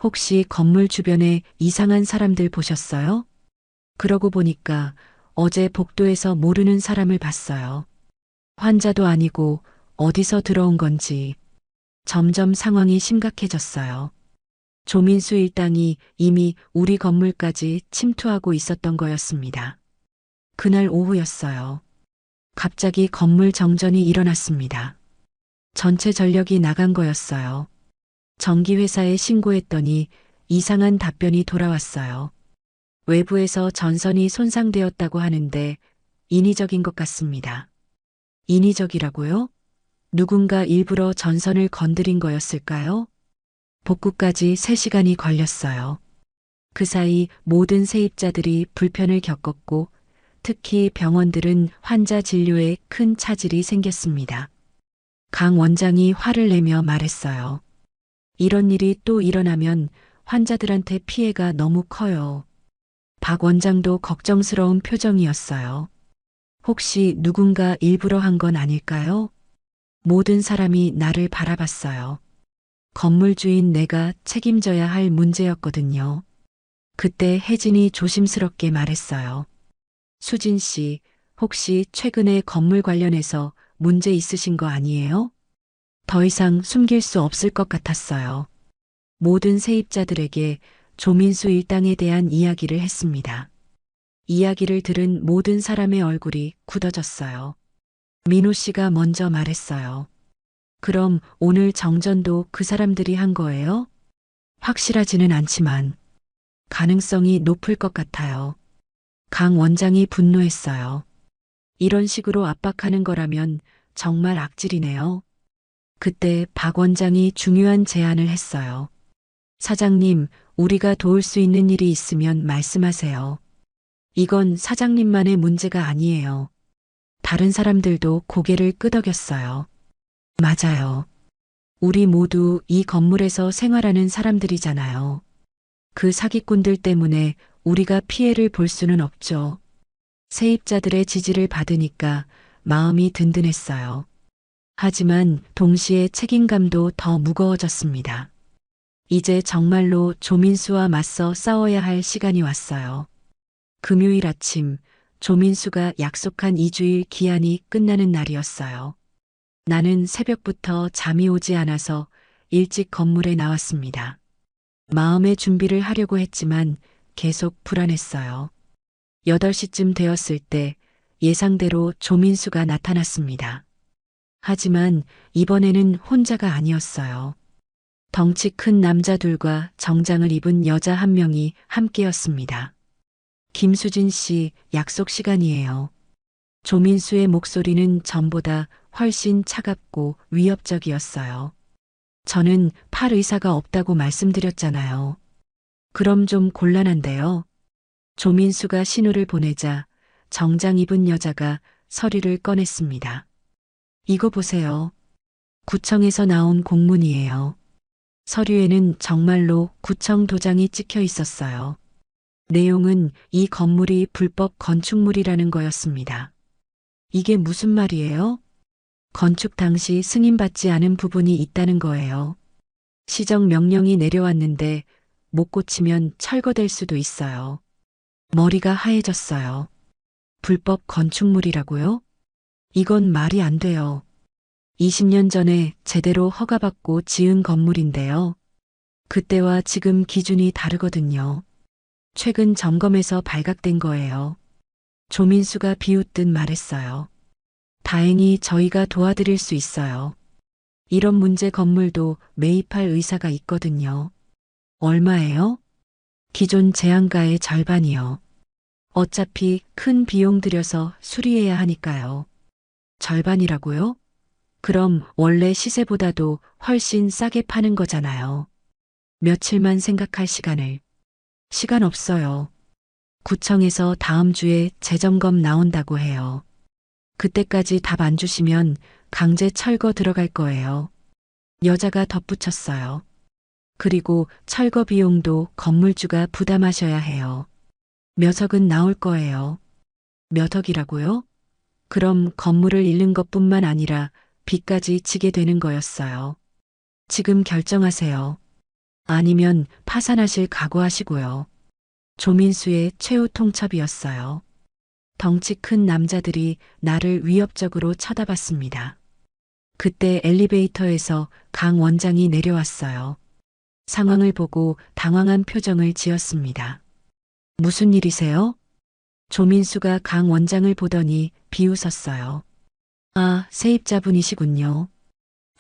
혹시 건물 주변에 이상한 사람들 보셨어요? 그러고 보니까 어제 복도에서 모르는 사람을 봤어요. 환자도 아니고 어디서 들어온 건지. 점점 상황이 심각해졌어요. 조민수 일당이 이미 우리 건물까지 침투하고 있었던 거였습니다. 그날 오후였어요. 갑자기 건물 정전이 일어났습니다. 전체 전력이 나간 거였어요. 전기회사에 신고했더니 이상한 답변이 돌아왔어요. 외부에서 전선이 손상되었다고 하는데 인위적인 것 같습니다. 인위적이라고요? 누군가 일부러 전선을 건드린 거였을까요? 복구까지 3시간이 걸렸어요. 그 사이 모든 세입자들이 불편을 겪었고 특히 병원들은 환자 진료에 큰 차질이 생겼습니다. 강 원장이 화를 내며 말했어요. 이런 일이 또 일어나면 환자들한테 피해가 너무 커요. 박 원장도 걱정스러운 표정이었어요. 혹시 누군가 일부러 한 건 아닐까요? 모든 사람이 나를 바라봤어요. 건물주인 내가 책임져야 할 문제였거든요. 그때 혜진이 조심스럽게 말했어요. 수진 씨, 혹시 최근에 건물 관련해서 문제 있으신 거 아니에요? 더 이상 숨길 수 없을 것 같았어요. 모든 세입자들에게 조민수 일당에 대한 이야기를 했습니다. 이야기를 들은 모든 사람의 얼굴이 굳어졌어요. 민호 씨가 먼저 말했어요. 그럼 오늘 정전도 그 사람들이 한 거예요? 확실하지는 않지만 가능성이 높을 것 같아요. 강 원장이 분노했어요. 이런 식으로 압박하는 거라면 정말 악질이네요. 그때 박 원장이 중요한 제안을 했어요. 사장님, 우리가 도울 수 있는 일이 있으면 말씀하세요. 이건 사장님만의 문제가 아니에요. 다른 사람들도 고개를 끄덕였어요. 맞아요. 우리 모두 이 건물에서 생활하는 사람들이잖아요. 그 사기꾼들 때문에 우리가 피해를 볼 수는 없죠. 세입자들의 지지를 받으니까 마음이 든든했어요. 하지만 동시에 책임감도 더 무거워졌습니다. 이제 정말로 조민수와 맞서 싸워야 할 시간이 왔어요. 금요일 아침, 조민수가 약속한 2주일 기한이 끝나는 날이었어요. 나는 새벽부터 잠이 오지 않아서 일찍 건물에 나왔습니다. 마음의 준비를 하려고 했지만 계속 불안했어요. 8시쯤 되었을 때 예상대로 조민수가 나타났습니다. 하지만 이번에는 혼자가 아니었어요. 덩치 큰 남자 둘과 정장을 입은 여자 한 명이 함께였습니다. 김수진 씨, 약속 시간이에요. 조민수의 목소리는 전보다 훨씬 차갑고 위협적이었어요. 저는 팔 의사가 없다고 말씀드렸잖아요. 그럼 좀 곤란한데요. 조민수가 신호를 보내자 정장 입은 여자가 서류를 꺼냈습니다. 이거 보세요. 구청에서 나온 공문이에요. 서류에는 정말로 구청 도장이 찍혀 있었어요. 내용은 이 건물이 불법 건축물이라는 거였습니다. 이게 무슨 말이에요? 건축 당시 승인받지 않은 부분이 있다는 거예요. 시정 명령이 내려왔는데 못 고치면 철거될 수도 있어요. 머리가 하얘졌어요. 불법 건축물이라고요? 이건 말이 안 돼요. 20년 전에 제대로 허가받고 지은 건물인데요. 그때와 지금 기준이 다르거든요. 최근 점검에서 발각된 거예요. 조민수가 비웃듯 말했어요. 다행히 저희가 도와드릴 수 있어요. 이런 문제 건물도 매입할 의사가 있거든요. 얼마예요? 기존 제한가의 절반이요. 어차피 큰 비용 들여서 수리해야 하니까요. 절반이라고요? 그럼 원래 시세보다도 훨씬 싸게 파는 거잖아요. 며칠만 생각할 시간을. 시간 없어요. 구청에서 다음 주에 재점검 나온다고 해요. 그때까지 답 안 주시면 강제 철거 들어갈 거예요. 여자가 덧붙였어요. 그리고 철거 비용도 건물주가 부담하셔야 해요. 몇 억은 나올 거예요. 몇 억이라고요? 그럼 건물을 잃는 것뿐만 아니라 빚까지 지게 되는 거였어요. 지금 결정하세요. 아니면 파산하실 각오하시고요. 조민수의 최후 통첩이었어요. 덩치 큰 남자들이 나를 위협적으로 쳐다봤습니다. 그때 엘리베이터에서 강 원장이 내려왔어요. 상황을 보고 당황한 표정을 지었습니다. 무슨 일이세요? 조민수가 강 원장을 보더니 비웃었어요. 아, 세입자분이시군요.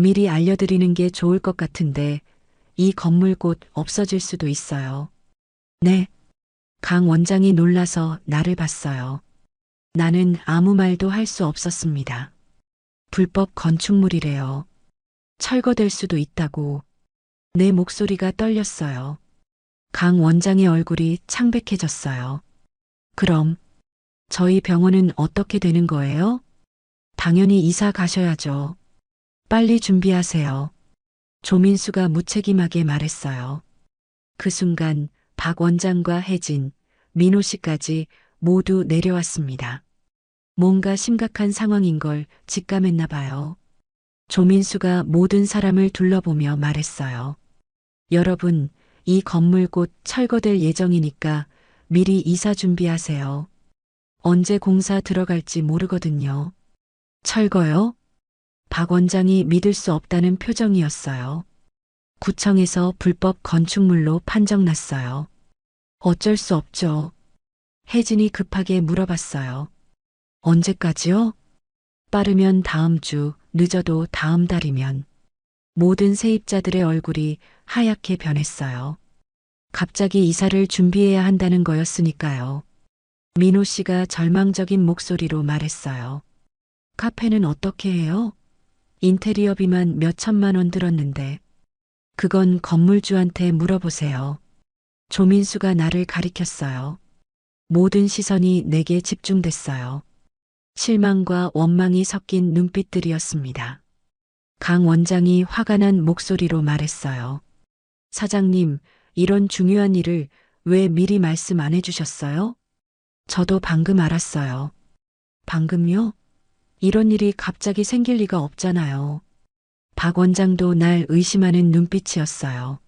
미리 알려드리는 게 좋을 것 같은데 이 건물 곧 없어질 수도 있어요. 네. 강 원장이 놀라서 나를 봤어요. 나는 아무 말도 할 수 없었습니다. 불법 건축물이래요. 철거될 수도 있다고. 내 목소리가 떨렸어요. 강 원장의 얼굴이 창백해졌어요. 그럼 저희 병원은 어떻게 되는 거예요? 당연히 이사 가셔야죠. 빨리 준비하세요. 조민수가 무책임하게 말했어요. 그 순간 박 원장과 혜진, 민호 씨까지 모두 내려왔습니다. 뭔가 심각한 상황인 걸 직감했나 봐요. 조민수가 모든 사람을 둘러보며 말했어요. 여러분, 이 건물 곧 철거될 예정이니까 미리 이사 준비하세요. 언제 공사 들어갈지 모르거든요. 철거요? 박 원장이 믿을 수 없다는 표정이었어요. 구청에서 불법 건축물로 판정났어요. 어쩔 수 없죠. 혜진이 급하게 물어봤어요. 언제까지요? 빠르면 다음 주, 늦어도 다음 달이면. 모든 세입자들의 얼굴이 하얗게 변했어요. 갑자기 이사를 준비해야 한다는 거였으니까요. 민호 씨가 절망적인 목소리로 말했어요. 카페는 어떻게 해요? 인테리어비만 몇 천만 원 들었는데. 그건 건물주한테 물어보세요. 조민수가 나를 가리켰어요. 모든 시선이 내게 집중됐어요. 실망과 원망이 섞인 눈빛들이었습니다. 강 원장이 화가 난 목소리로 말했어요. 사장님, 이런 중요한 일을 왜 미리 말씀 안 해주셨어요? 저도 방금 알았어요. 방금요? 이런 일이 갑자기 생길 리가 없잖아요. 박 원장도 날 의심하는 눈빛이었어요.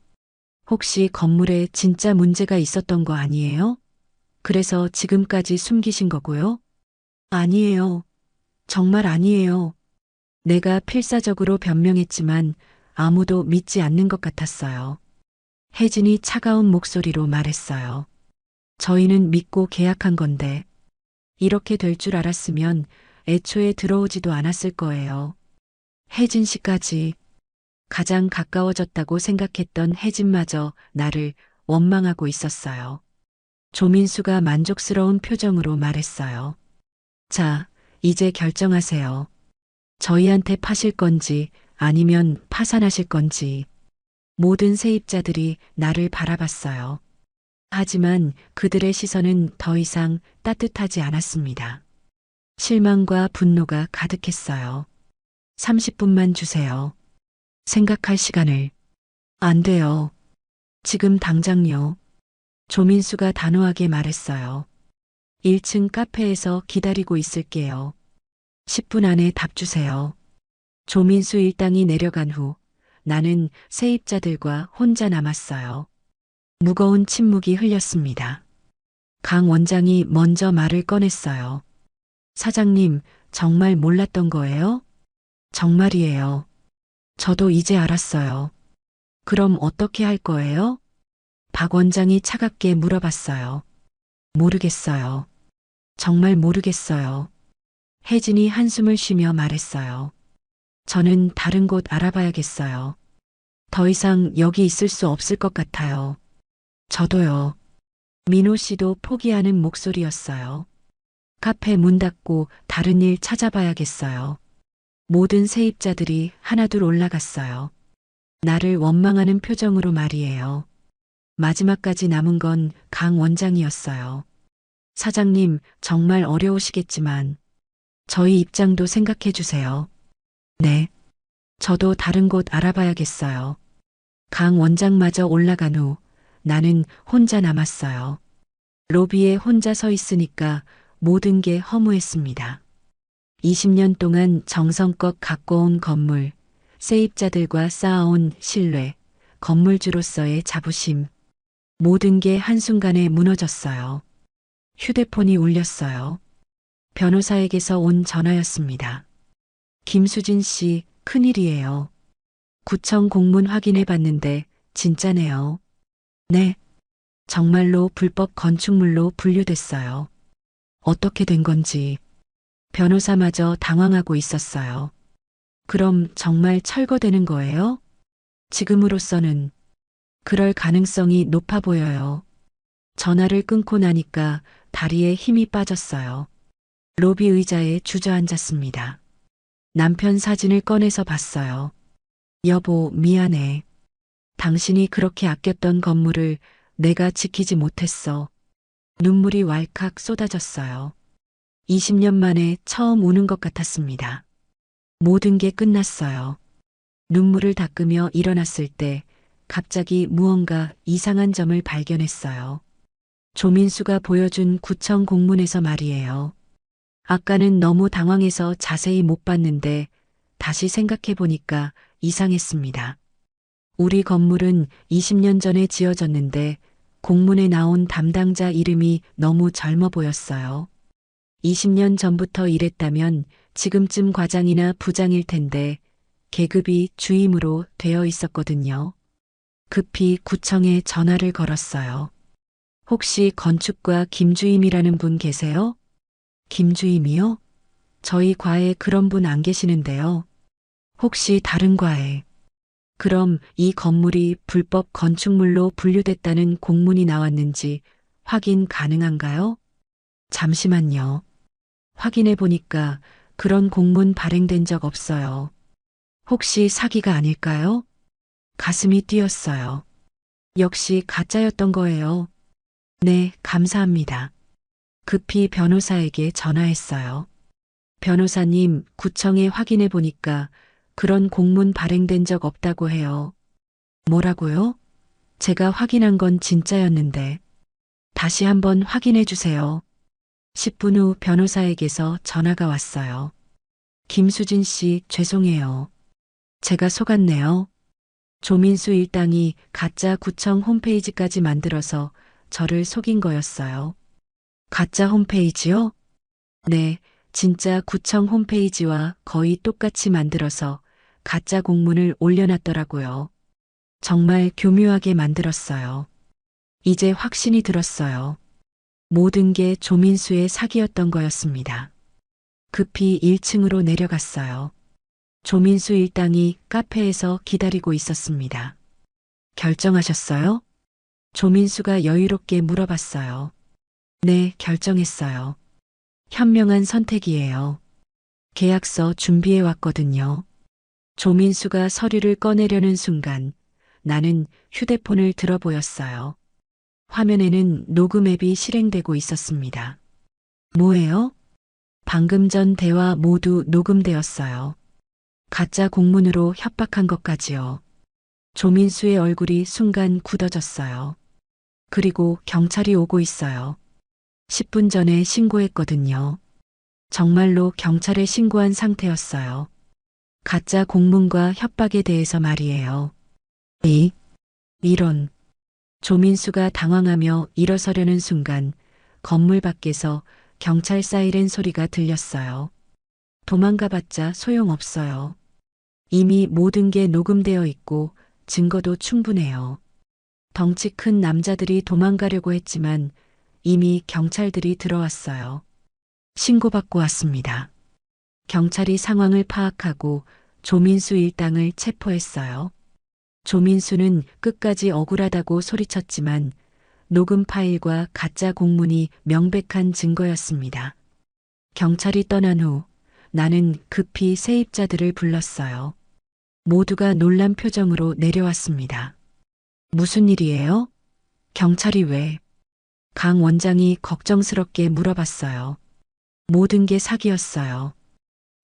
혹시 건물에 진짜 문제가 있었던 거 아니에요? 그래서 지금까지 숨기신 거고요? 아니에요. 정말 아니에요. 내가 필사적으로 변명했지만 아무도 믿지 않는 것 같았어요. 혜진이 차가운 목소리로 말했어요. 저희는 믿고 계약한 건데 이렇게 될 줄 알았으면 애초에 들어오지도 않았을 거예요. 혜진 씨까지 가장 가까워졌다고 생각했던 혜진마저 나를 원망하고 있었어요. 조민수가 만족스러운 표정으로 말했어요. 자, 이제 결정하세요. 저희한테 파실 건지 아니면 파산하실 건지. 모든 세입자들이 나를 바라봤어요. 하지만 그들의 시선은 더 이상 따뜻하지 않았습니다. 실망과 분노가 가득했어요. 30분만 주세요. 생각할 시간을. 안 돼요. 지금 당장요. 조민수가 단호하게 말했어요. 1층 카페에서 기다리고 있을게요. 10분 안에 답 주세요. 조민수 일당이 내려간 후 나는 세입자들과 혼자 남았어요. 무거운 침묵이 흘렸습니다. 강 원장이 먼저 말을 꺼냈어요. 사장님, 정말 몰랐던 거예요? 정말이에요. 저도 이제 알았어요. 그럼 어떻게 할 거예요? 박 원장이 차갑게 물어봤어요. 모르겠어요. 정말 모르겠어요. 혜진이 한숨을 쉬며 말했어요. 저는 다른 곳 알아봐야겠어요. 더 이상 여기 있을 수 없을 것 같아요. 저도요. 민호 씨도 포기하는 목소리였어요. 카페 문 닫고 다른 일 찾아봐야겠어요. 모든 세입자들이 하나둘 올라갔어요. 나를 원망하는 표정으로 말이에요. 마지막까지 남은 건 강 원장이었어요. 사장님, 정말 어려우시겠지만 저희 입장도 생각해 주세요. 네. 저도 다른 곳 알아봐야겠어요. 강 원장마저 올라간 후 나는 혼자 남았어요. 로비에 혼자 서 있으니까 모든 게 허무했습니다. 20년 동안 정성껏 가꿔온 건물, 세입자들과 쌓아온 신뢰, 건물주로서의 자부심, 모든 게 한순간에 무너졌어요. 휴대폰이 울렸어요. 변호사에게서 온 전화였습니다. 김수진 씨, 큰일이에요. 구청 공문 확인해 봤는데 진짜네요. 네. 정말로 불법 건축물로 분류됐어요. 어떻게 된 건지 변호사마저 당황하고 있었어요. 그럼 정말 철거되는 거예요? 지금으로서는 그럴 가능성이 높아 보여요. 전화를 끊고 나니까 다리에 힘이 빠졌어요. 로비 의자에 주저앉았습니다. 남편 사진을 꺼내서 봤어요. 여보, 미안해. 당신이 그렇게 아꼈던 건물을 내가 지키지 못했어. 눈물이 왈칵 쏟아졌어요. 20년 만에 처음 우는 것 같았습니다. 모든 게 끝났어요. 눈물을 닦으며 일어났을 때 갑자기 무언가 이상한 점을 발견했어요. 조민수가 보여준 구청 공문에서 말이에요. 아까는 너무 당황해서 자세히 못 봤는데 다시 생각해 보니까 이상했습니다. 우리 건물은 20년 전에 지어졌는데 공문에 나온 담당자 이름이 너무 젊어 보였어요. 20년 전부터 일했다면 지금쯤 과장이나 부장일 텐데 계급이 주임으로 되어 있었거든요. 급히 구청에 전화를 걸었어요. 혹시 건축과 김주임이라는 분 계세요? 김주임이요? 저희 과에 그런 분 안 계시는데요. 혹시 다른 과에? 그럼 이 건물이 불법 건축물로 분류됐다는 공문이 나왔는지 확인 가능한가요? 잠시만요. 확인해 보니까 그런 공문 발행된 적 없어요. 혹시 사기가 아닐까요? 가슴이 뛰었어요. 역시 가짜였던 거예요. 네, 감사합니다. 급히 변호사에게 전화했어요. 변호사님, 구청에 확인해 보니까 그런 공문 발행된 적 없다고 해요. 뭐라고요? 제가 확인한 건 진짜였는데. 다시 한번 확인해 주세요. 10분 후 변호사에게서 전화가 왔어요. 김수진 씨, 죄송해요. 제가 속았네요. 조민수 일당이 가짜 구청 홈페이지까지 만들어서 저를 속인 거였어요. 가짜 홈페이지요? 네, 진짜 구청 홈페이지와 거의 똑같이 만들어서 가짜 공문을 올려놨더라고요. 정말 교묘하게 만들었어요. 이제 확신이 들었어요. 모든 게 조민수의 사기였던 거였습니다. 급히 1층으로 내려갔어요. 조민수 일당이 카페에서 기다리고 있었습니다. 결정하셨어요? 조민수가 여유롭게 물어봤어요. 네, 결정했어요. 현명한 선택이에요. 계약서 준비해 왔거든요. 조민수가 서류를 꺼내려는 순간 나는 휴대폰을 들어 보였어요. 화면에는 녹음 앱이 실행되고 있었습니다. 뭐예요? 방금 전 대화 모두 녹음되었어요. 가짜 공문으로 협박한 것까지요. 조민수의 얼굴이 순간 굳어졌어요. 그리고 경찰이 오고 있어요. 10분 전에 신고했거든요. 정말로 경찰에 신고한 상태였어요. 가짜 공문과 협박에 대해서 말이에요. 이런. 조민수가 당황하며 일어서려는 순간 건물 밖에서 경찰 사이렌 소리가 들렸어요. 도망가봤자 소용없어요. 이미 모든 게 녹음되어 있고 증거도 충분해요. 덩치 큰 남자들이 도망가려고 했지만 이미 경찰들이 들어왔어요. 신고받고 왔습니다. 경찰이 상황을 파악하고 조민수 일당을 체포했어요. 조민수는 끝까지 억울하다고 소리쳤지만 녹음 파일과 가짜 공문이 명백한 증거였습니다. 경찰이 떠난 후 나는 급히 세입자들을 불렀어요. 모두가 놀란 표정으로 내려왔습니다. 무슨 일이에요? 경찰이 왜? 강 원장이 걱정스럽게 물어봤어요. 모든 게 사기였어요.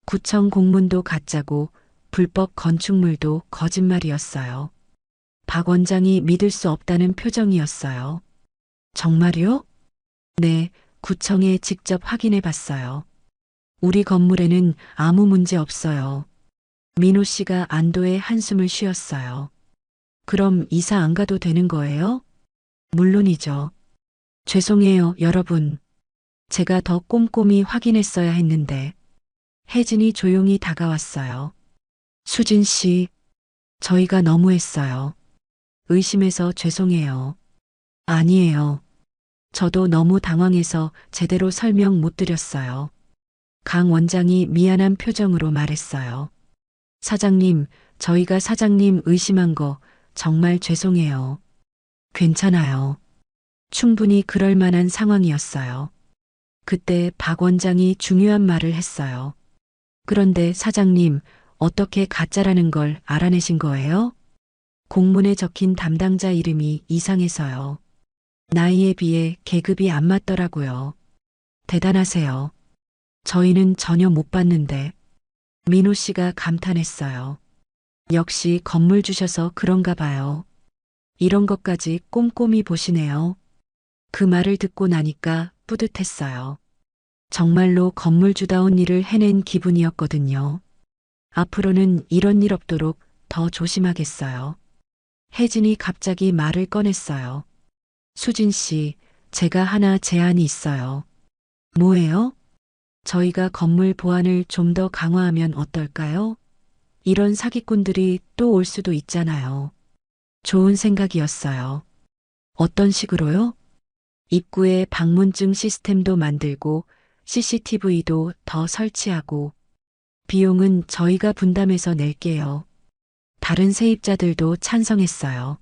구청 공문도 가짜고 불법 건축물도 거짓말이었어요. 박 원장이 믿을 수 없다는 표정이었어요. 정말요? 네, 구청에 직접 확인해 봤어요. 우리 건물에는 아무 문제 없어요. 민호 씨가 안도의 한숨을 쉬었어요. 그럼 이사 안 가도 되는 거예요? 물론이죠. 죄송해요, 여러분. 제가 더 꼼꼼히 확인했어야 했는데. 혜진이 조용히 다가왔어요. 수진 씨, 저희가 너무했어요. 의심해서 죄송해요. 아니에요. 저도 너무 당황해서 제대로 설명 못 드렸어요. 강 원장이 미안한 표정으로 말했어요. 사장님, 저희가 사장님 의심한 거 정말 죄송해요. 괜찮아요. 충분히 그럴 만한 상황이었어요. 그때 박 원장이 중요한 말을 했어요. 그런데 사장님, 어떻게 가짜라는 걸 알아내신 거예요? 공문에 적힌 담당자 이름이 이상해서요. 나이에 비해 계급이 안 맞더라고요. 대단하세요. 저희는 전혀 못 봤는데. 민호 씨가 감탄했어요. 역시 건물 주셔서 그런가 봐요. 이런 것까지 꼼꼼히 보시네요. 그 말을 듣고 나니까 뿌듯했어요. 정말로 건물주다운 일을 해낸 기분이었거든요. 앞으로는 이런 일 없도록 더 조심하겠어요. 혜진이 갑자기 말을 꺼냈어요. 수진 씨, 제가 하나 제안이 있어요. 뭐예요? 저희가 건물 보안을 좀 더 강화하면 어떨까요? 이런 사기꾼들이 또 올 수도 있잖아요. 좋은 생각이었어요. 어떤 식으로요? 입구에 방문증 시스템도 만들고 CCTV도 더 설치하고 비용은 저희가 분담해서 낼게요. 다른 세입자들도 찬성했어요.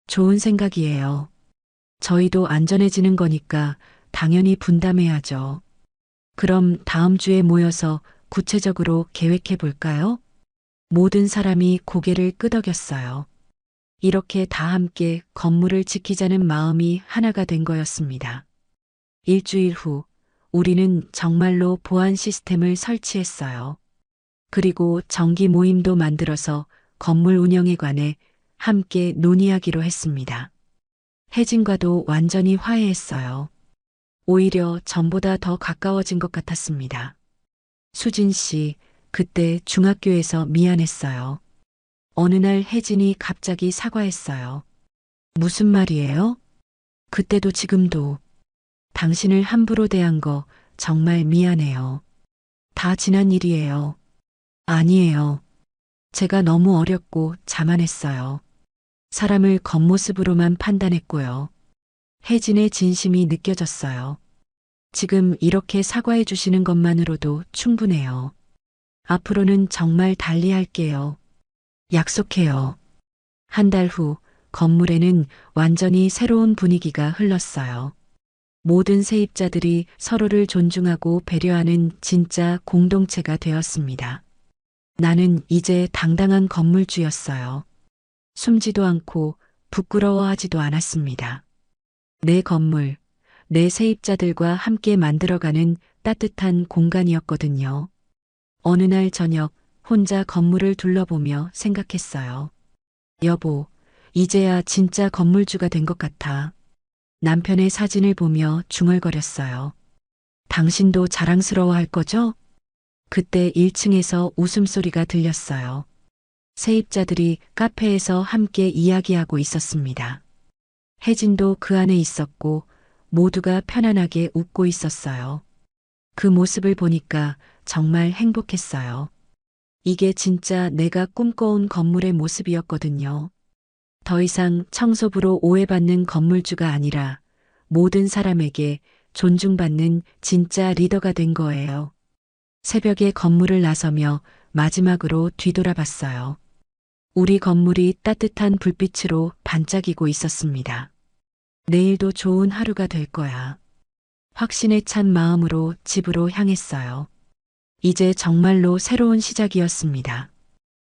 좋은 생각이에요. 저희도 안전해지는 거니까 당연히 분담해야죠. 그럼 다음 주에 모여서 구체적으로 계획해 볼까요? 모든 사람이 고개를 끄덕였어요. 이렇게 다 함께 건물을 지키자는 마음이 하나가 된 거였습니다. 일주일 후, 우리는 정말로 보안 시스템을 설치했어요. 그리고 정기 모임도 만들어서 건물 운영에 관해 함께 논의하기로 했습니다. 혜진과도 완전히 화해했어요. 오히려 전보다 더 가까워진 것 같았습니다. 수진 씨, 그때 중학교에서 미안했어요. 어느 날 혜진이 갑자기 사과했어요. 무슨 말이에요? 그때도 지금도 당신을 함부로 대한 거 정말 미안해요. 다 지난 일이에요. 아니에요. 제가 너무 어렸고 자만했어요. 사람을 겉모습으로만 판단했고요. 혜진의 진심이 느껴졌어요. 지금 이렇게 사과해 주시는 것만으로도 충분해요. 앞으로는 정말 달리 할게요. 약속해요. 한 달 후 건물에는 완전히 새로운 분위기가 흘렀어요. 모든 세입자들이 서로를 존중하고 배려하는 진짜 공동체가 되었습니다. 나는 이제 당당한 건물주였어요. 숨지도 않고 부끄러워하지도 않았습니다. 내 건물, 내 세입자들과 함께 만들어가는 따뜻한 공간이었거든요. 어느 날 저녁 혼자 건물을 둘러보며 생각했어요. 여보, 이제야 진짜 건물주가 된 것 같아. 남편의 사진을 보며 중얼거렸어요. 당신도 자랑스러워 할 거죠? 그때 1층에서 웃음소리가 들렸어요. 세입자들이 카페에서 함께 이야기하고 있었습니다. 혜진도 그 안에 있었고 모두가 편안하게 웃고 있었어요. 그 모습을 보니까 정말 행복했어요. 이게 진짜 내가 꿈꿔온 건물의 모습이었거든요. 더 이상 청소부로 오해받는 건물주가 아니라 모든 사람에게 존중받는 진짜 리더가 된 거예요. 새벽에 건물을 나서며 마지막으로 뒤돌아봤어요. 우리 건물이 따뜻한 불빛으로 반짝이고 있었습니다. 내일도 좋은 하루가 될 거야. 확신에 찬 마음으로 집으로 향했어요. 이제 정말로 새로운 시작이었습니다.